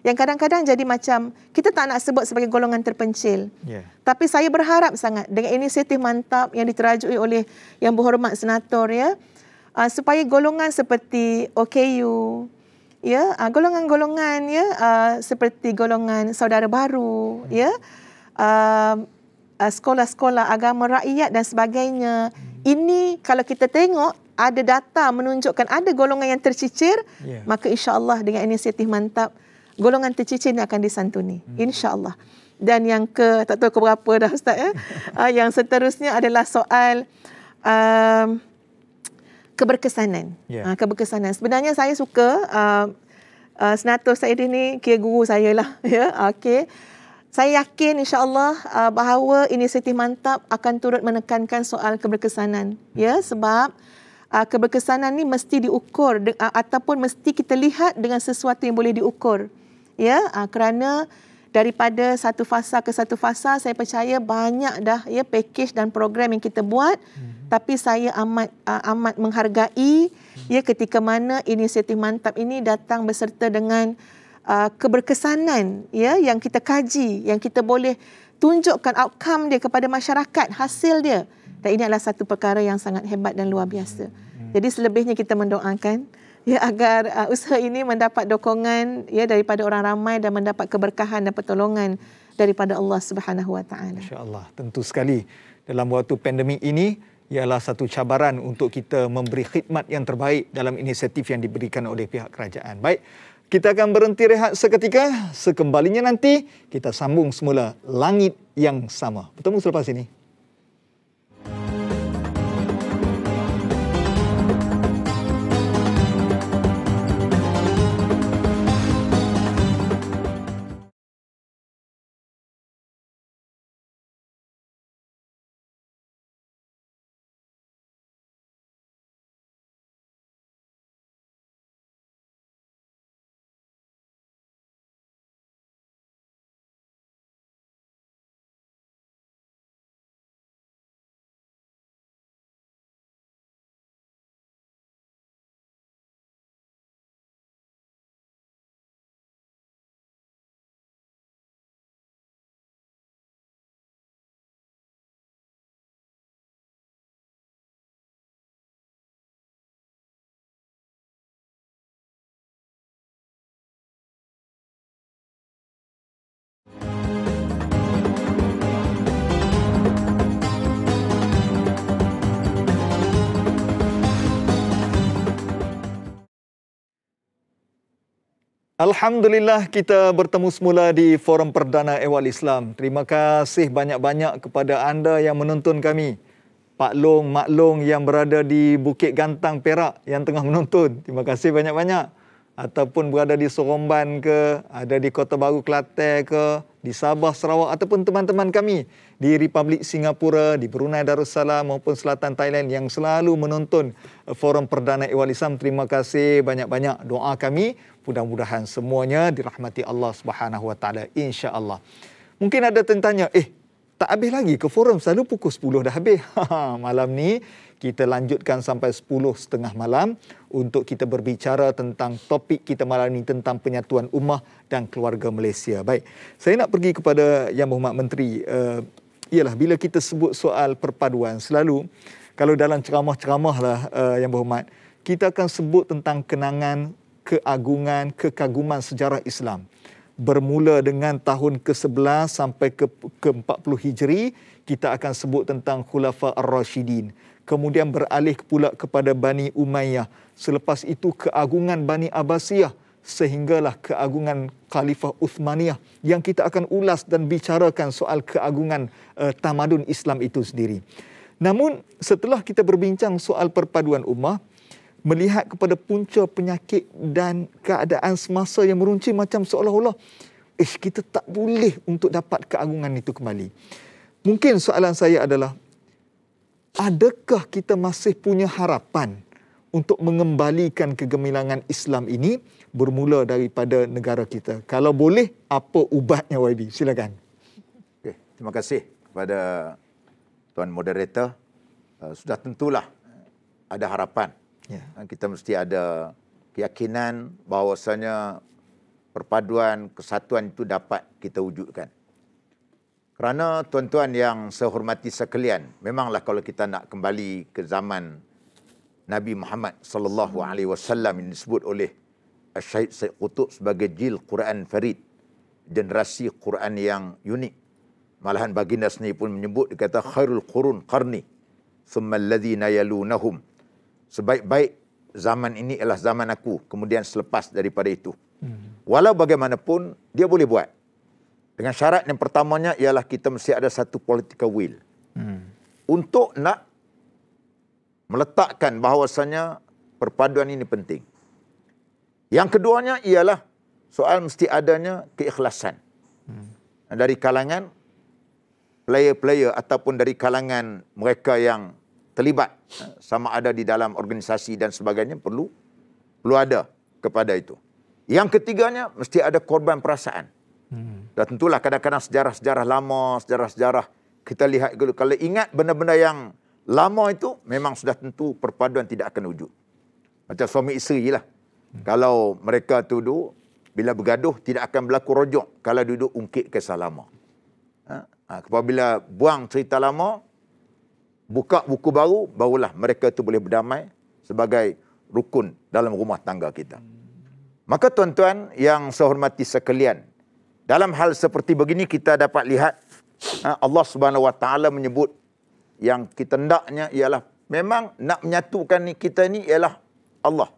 Yang kadang-kadang jadi macam kita tak nak sebut sebagai golongan terpencil. Tapi saya berharap sangat dengan inisiatif Mantap yang diterajui oleh Yang Berhormat Senator ya, supaya golongan seperti OKU, ya, golongan-golongan ya seperti golongan saudara baru, ya, sekolah-sekolah agama rakyat dan sebagainya. Ini kalau kita tengok ada data menunjukkan ada golongan yang tercicir, maka insya-Allah dengan inisiatif Mantap golongan tercicir ini akan disantuni, insya-Allah. Dan yang tak tahu ke berapa dah Ustaz ya. Yang seterusnya adalah soal keberkesanan. Keberkesanan. Sebenarnya saya suka Senator Saidin ni kira guru saya lah ya. Okey. Saya yakin insya-Allah bahawa inisiatif Mantap akan turut menekankan soal keberkesanan ya, sebab keberkesanan ni mesti diukur ataupun mesti kita lihat dengan sesuatu yang boleh diukur ya, kerana daripada satu fasa ke satu fasa saya percaya banyak dah ya package dan program yang kita buat, tapi saya amat menghargai ya ketika mana inisiatif Mantap ini datang beserta dengan keberkesanan ya yang kita kaji, yang kita boleh tunjukkan outcome dia kepada masyarakat, hasil dia. Dan ini adalah satu perkara yang sangat hebat dan luar biasa. Jadi selebihnya kita mendoakan ya agar usaha ini mendapat dokongan ya daripada orang ramai dan mendapat keberkahan dan pertolongan daripada Allah Subhanahu Wa Taala. Insya-Allah, tentu sekali dalam waktu pandemik ini ialah satu cabaran untuk kita memberi khidmat yang terbaik dalam inisiatif yang diberikan oleh pihak kerajaan. Baik, kita akan berhenti rehat seketika. Sekembalinya nanti kita sambung semula Langit yang Sama. Bertemu selepas ini. Alhamdulillah kita bertemu semula di Forum Perdana Ehwal Islam. Terima kasih banyak-banyak kepada anda yang menonton kami. Pak Long, Mak Long yang berada di Bukit Gantang, Perak yang tengah menonton. Terima kasih banyak-banyak. Ataupun berada di Soromban ke, ada di Kota Baru, Kelantan ke, di Sabah, Sarawak ataupun teman-teman kami di Republik Singapura, di Brunei Darussalam maupun Selatan Thailand yang selalu menonton Forum Perdana Ehwal Islam. Terima kasih banyak-banyak. Doa kami mudah-mudahan semuanya dirahmati Allah Subhanahu Wa Taala, insya-Allah. Mungkin ada tanya, tak habis lagi ke forum, selalu pukul 10 dah habis. Malam ni kita lanjutkan sampai 10:30 malam untuk kita berbicara tentang topik kita malam ni tentang penyatuan ummah dan keluarga Malaysia. Baik, saya nak pergi kepada Yang Berhormat Menteri. Ialah bila kita sebut soal perpaduan, selalu kalau dalam ceramah-ceramah lah Yang Berhormat, kita akan sebut tentang kenangan, keagungan, kekaguman sejarah Islam. Bermula dengan tahun ke-11 sampai ke-40 Hijri, kita akan sebut tentang Khulafa Ar-Rashidin. Kemudian beralih pula kepada Bani Umayyah. Selepas itu keagungan Bani Abbasiyah, sehinggalah keagungan Khalifah Uthmaniyah yang kita akan ulas dan bicarakan soal keagungan tamadun Islam itu sendiri. Namun setelah kita berbincang soal perpaduan ummah, melihat kepada punca penyakit dan keadaan semasa yang meruncing macam seolah-olah kita tak boleh untuk dapat keagungan itu kembali. Mungkin soalan saya adalah, adakah kita masih punya harapan untuk mengembalikan kegemilangan Islam ini bermula daripada negara kita? Kalau boleh, apa ubatnya YB? Silakan. Okay, terima kasih kepada Tuan Moderator. Sudah tentulah ada harapan. Ya. Kita mesti ada keyakinan bahawasanya perpaduan, kesatuan itu dapat kita wujudkan. Kerana tuan-tuan yang saya hormati sekalian, memanglah kalau kita nak kembali ke zaman Nabi Muhammad sallallahu alaihi wasallam yang disebut oleh Syahid Said Qutb sebagai jil Quran Farid, generasi Quran yang unik. Malahan baginda sendiri pun menyebut, dia kata khairul qurun qarni thumma alladhina yalunahum. Sebaik-baik zaman ini ialah zaman aku, kemudian selepas daripada itu. Walau bagaimanapun, dia boleh buat. Dengan syarat yang pertamanya ialah kita mesti ada satu political will. Untuk nak meletakkan bahawasanya perpaduan ini penting. Yang keduanya ialah soal mesti adanya keikhlasan. Dari kalangan player-player ataupun dari kalangan mereka yang terlibat, sama ada di dalam organisasi dan sebagainya, perlu ada kepada itu. Yang ketiganya, mesti ada korban perasaan. Dan tentulah kadang-kadang sejarah-sejarah lama, sejarah-sejarah kita lihat, kalau ingat benda-benda yang lama itu, memang sudah tentu perpaduan tidak akan wujud. Macam suami isteri lah. Kalau mereka duduk, bila bergaduh, tidak akan berlaku rojok kalau duduk ungkit kisah lama. Apabila buang cerita lama, buka buku baru, barulah mereka itu boleh berdamai sebagai rukun dalam rumah tangga kita. Maka tuan-tuan yang saya hormati sekalian, dalam hal seperti begini kita dapat lihat Allah Subhanahu Wa Taala menyebut yang kita hendaknya ialah memang nak menyatukan kita ni ialah Allah,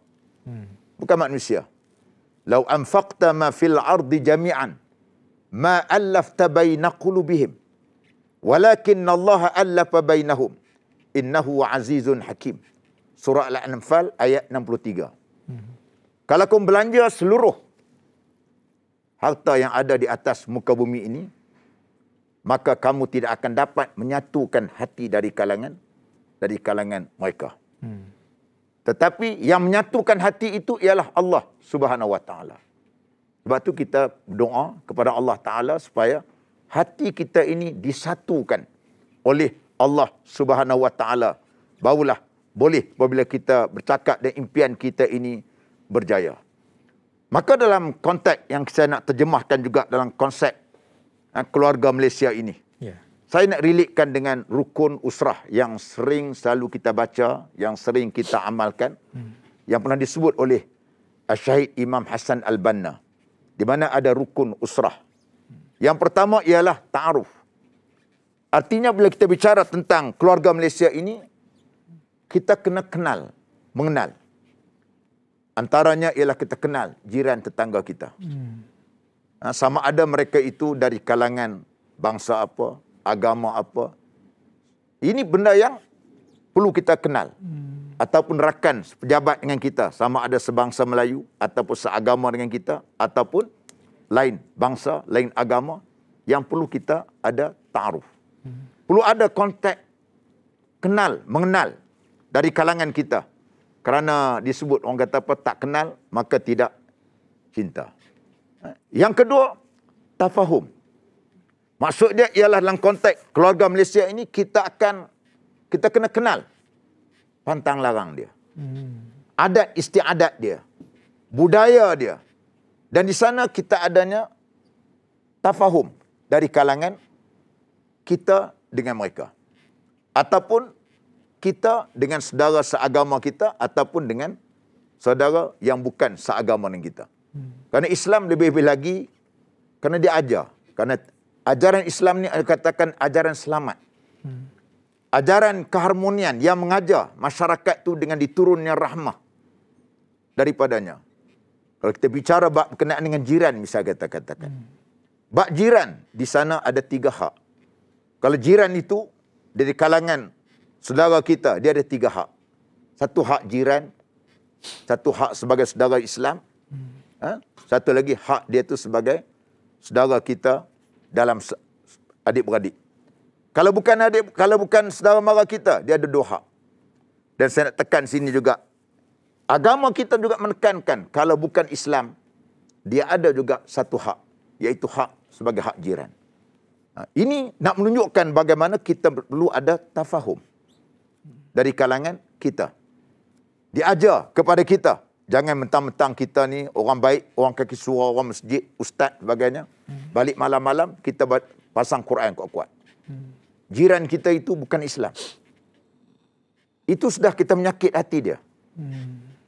bukan manusia. Lau anfaqta ma fil ardi jami'an ma allafta baina qulubihim walakin Allah allafa bainahum innahu azizun hakim. Surah Al-Anfal ayat 63. Kalau kau belanja seluruh harta yang ada di atas muka bumi ini, maka kamu tidak akan dapat menyatukan hati dari kalangan mereka. Tetapi yang menyatukan hati itu ialah Allah Subhanahu Wa Taala. Sebab tu kita berdoa kepada Allah Taala supaya hati kita ini disatukan oleh Allah Subhanahu Wa Taala. Barulah boleh apabila kita bercakap dan impian kita ini berjaya. Maka dalam konteks yang saya nak terjemahkan juga dalam konsep keluarga Malaysia ini, saya nak relatekan dengan rukun usrah yang sering selalu kita baca, yang sering kita amalkan, yang pernah disebut oleh Syahid Imam Hassan Al-Banna, di mana ada rukun usrah. Yang pertama ialah ta'aruf. Artinya bila kita bicara tentang keluarga Malaysia ini, kita kena mengenal. Antaranya ialah kita kenal jiran tetangga kita. Sama ada mereka itu dari kalangan bangsa apa, agama apa. Ini benda yang perlu kita kenal. Ataupun rakan pejabat dengan kita, sama ada sebangsa Melayu ataupun seagama dengan kita, ataupun lain bangsa, lain agama, yang perlu kita ada ta'aruf. Perlu ada kontak kenal, mengenal dari kalangan kita. Kerana disebut orang kata apa, tak kenal maka tidak cinta. Yang kedua, tafahum. Maksudnya ialah dalam konteks keluarga Malaysia ini kita kena kenal pantang larang dia. Adat istiadat dia. Budaya dia. Dan di sana kita adanya tafahum dari kalangan kita dengan mereka. Ataupun kita dengan saudara seagama kita ataupun dengan saudara yang bukan seagama dengan kita. Kerana Islam lebih-lebih lagi kerana dia ajar. Kerana ajaran Islam ni katakan ajaran selamat. Ajaran keharmonian yang mengajar masyarakat tu dengan diturunnya rahmah daripadanya. Kalau kita bicara bab berkenaan dengan jiran, misal kita katakan. Bab jiran, di sana ada 3 hak. Kalau jiran itu dari kalangan saudara kita, dia ada 3 hak. 1 hak jiran, 1 hak sebagai saudara Islam, 1 lagi hak dia tu sebagai saudara kita dalam adik-beradik. Kalau bukan saudara mara kita, dia ada 2 hak. Dan saya nak tekan sini juga. Agama kita juga menekankan, kalau bukan Islam, dia ada juga 1 hak, iaitu hak sebagai hak jiran. Ini nak menunjukkan bagaimana kita perlu ada tafahum dari kalangan kita. Diajar kepada kita. Jangan mentang-mentang kita ni orang baik, orang kaki surau, orang masjid, ustaz sebagainya. Balik malam-malam, kita pasang Quran kuat-kuat. Jiran kita itu bukan Islam. Itu sudah kita menyakit hati dia.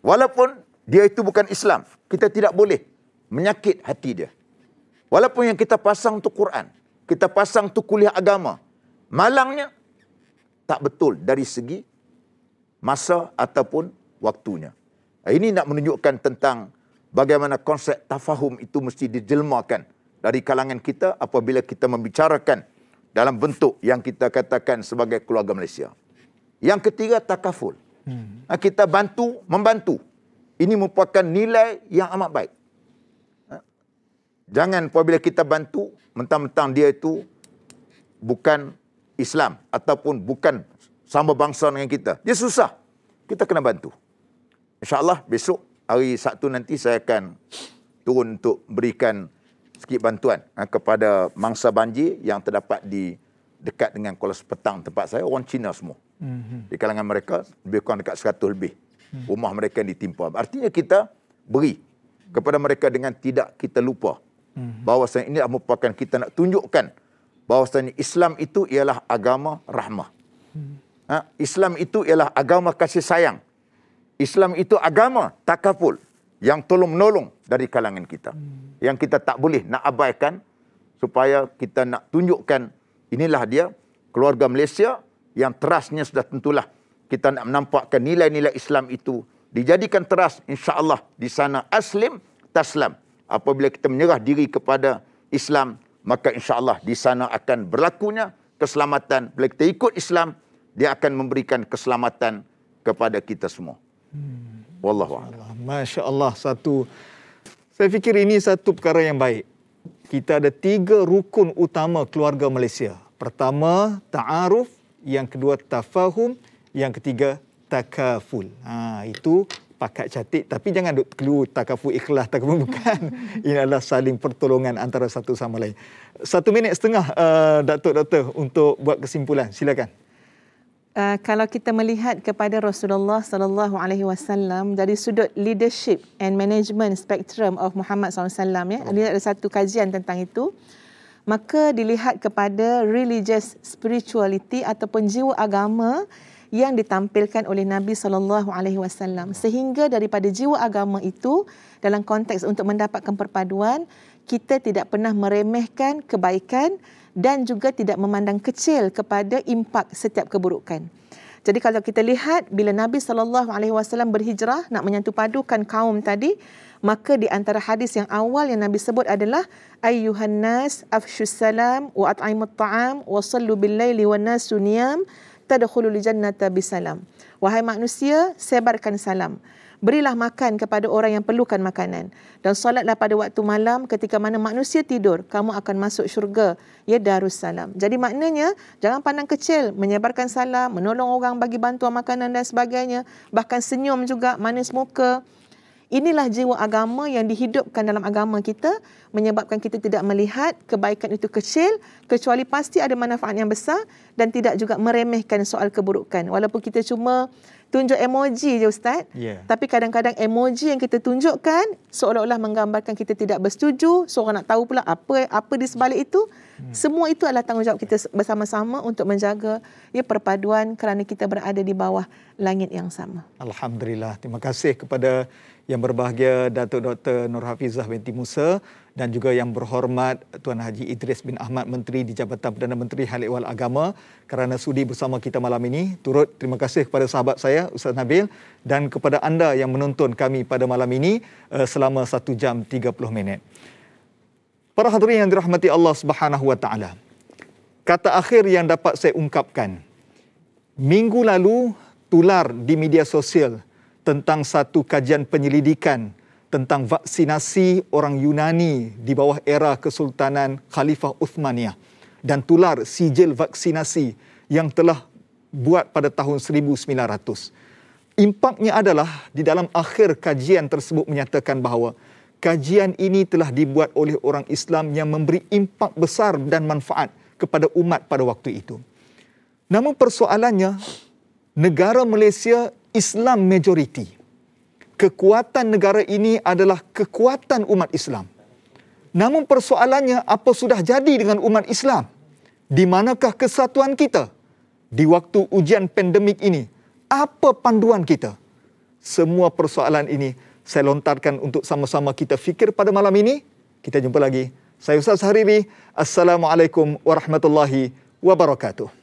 Walaupun dia itu bukan Islam, kita tidak boleh menyakit hati dia. Walaupun yang kita pasang tu Quran, kita pasang tu kuliah agama, malangnya tak betul dari segi masa ataupun waktunya. Ini nak menunjukkan tentang bagaimana konsep tafahum itu mesti dijelmakan dari kalangan kita apabila kita membicarakan dalam bentuk yang kita katakan sebagai keluarga Malaysia. Yang ketiga, takaful. Kita membantu. Ini merupakan nilai yang amat baik. Jangan apabila kita bantu, mentang-mentang dia itu bukan Islam ataupun bukan sama bangsa dengan kita. Dia susah. Kita kena bantu. InsyaAllah besok hari Sabtu nanti saya akan turun untuk berikan sikit bantuan kepada mangsa banjir yang terdapat di dekat dengan Kuala Sepetang tempat saya, orang Cina semua. Di kalangan mereka lebih kurang dekat 100 lebih. Rumah mereka yang ditimpa. Artinya kita beri kepada mereka dengan tidak kita lupa. Bahawasanya ini merupakan kita nak tunjukkan bahawasanya Islam itu ialah agama rahmah. Islam itu ialah agama kasih sayang. Islam itu agama takaful yang tolong-menolong dari kalangan kita. Yang kita tak boleh nak abaikan supaya kita nak tunjukkan inilah dia keluarga Malaysia yang terasnya sudah tentulah kita nak menampakkan nilai-nilai Islam itu dijadikan teras, insya-Allah di sana aslim taslam. Apabila kita menyerah diri kepada Islam, maka insya-Allah di sana akan berlakunya keselamatan. Bila kita ikut Islam, dia akan memberikan keselamatan kepada kita semua. Wallahu a'lam. Masya-Allah, saya fikir ini satu perkara yang baik. Kita ada 3 rukun utama keluarga Malaysia. Pertama, ta'aruf, yang kedua tafahum, yang ketiga takaful. Itu pakat catik, tapi jangan duk clue takaful ikhlas, takaful bukan. Ini adalah saling pertolongan antara satu sama lain. 1 minit setengah Datuk untuk buat kesimpulan. Silakan. Kalau kita melihat kepada Rasulullah sallallahu alaihi wasallam dari sudut leadership and management spectrum of Muhammad sallallahu alaihi wasallam, ada satu kajian tentang itu, maka dilihat kepada religious spirituality ataupun jiwa agama yang ditampilkan oleh Nabi sallallahu alaihi wasallam, sehingga daripada jiwa agama itu dalam konteks untuk mendapatkan perpaduan, kita tidak pernah meremehkan kebaikan dan juga tidak memandang kecil kepada impak setiap keburukan. Jadi kalau kita lihat bila Nabi SAW berhijrah nak menyatu padukan kaum tadi, maka di antara hadis yang awal yang Nabi sebut adalah ayyuhan nas afshus salam wa at'imut ta'am wa sallu bil laili wan nasu niyam tadkhulul jannata bisalam. Wahai manusia, sebarkan salam. Berilah makan kepada orang yang perlukan makanan. Dan solatlah pada waktu malam ketika mana manusia tidur. Kamu akan masuk syurga. Ya Darussalam. Jadi maknanya, jangan pandang kecil. Menyebarkan salam, menolong orang, bagi bantuan makanan dan sebagainya. Bahkan senyum juga, manis muka. Inilah jiwa agama yang dihidupkan dalam agama kita, menyebabkan kita tidak melihat kebaikan itu kecil, kecuali pasti ada manfaat yang besar, dan tidak juga meremehkan soal keburukan. Walaupun kita cuma tunjuk emoji je Ustaz, tapi kadang-kadang emoji yang kita tunjukkan seolah-olah menggambarkan kita tidak bersetuju, seorang nak tahu pula apa di sebalik itu. Semua itu adalah tanggungjawab kita bersama-sama untuk menjaga perpaduan kerana kita berada di bawah langit yang sama. Alhamdulillah. Terima kasih kepada yang berbahagia Datuk Dr. Nurhafizah binti Musa dan juga yang berhormat Tuan Haji Idris bin Ahmad, Menteri di Jabatan Perdana Menteri Hal Ehwal Agama, kerana sudi bersama kita malam ini. Turut terima kasih kepada sahabat saya Ustaz Nabil dan kepada anda yang menonton kami pada malam ini selama 1 jam 30 minit. Para hadirin yang dirahmati Allah Subhanahu wa taala. Kata akhir yang dapat saya ungkapkan. Minggu lalu tular di media sosial tentang satu kajian penyelidikan tentang vaksinasi orang Yunani di bawah era Kesultanan Khalifah Uthmaniyah dan tular sijil vaksinasi yang telah buat pada tahun 1900. Impaknya adalah di dalam akhir kajian tersebut menyatakan bahawa kajian ini telah dibuat oleh orang Islam yang memberi impak besar dan manfaat kepada umat pada waktu itu. Namun persoalannya, negara Malaysia Islam majoriti. Kekuatan negara ini adalah kekuatan umat Islam. Namun persoalannya, apa sudah jadi dengan umat Islam? Di manakah kesatuan kita? Di waktu ujian pandemik ini, apa panduan kita? Semua persoalan ini saya lontarkan untuk sama-sama kita fikir pada malam ini. Kita jumpa lagi. Saya Ustaz Hariri. Assalamualaikum warahmatullahi wabarakatuh.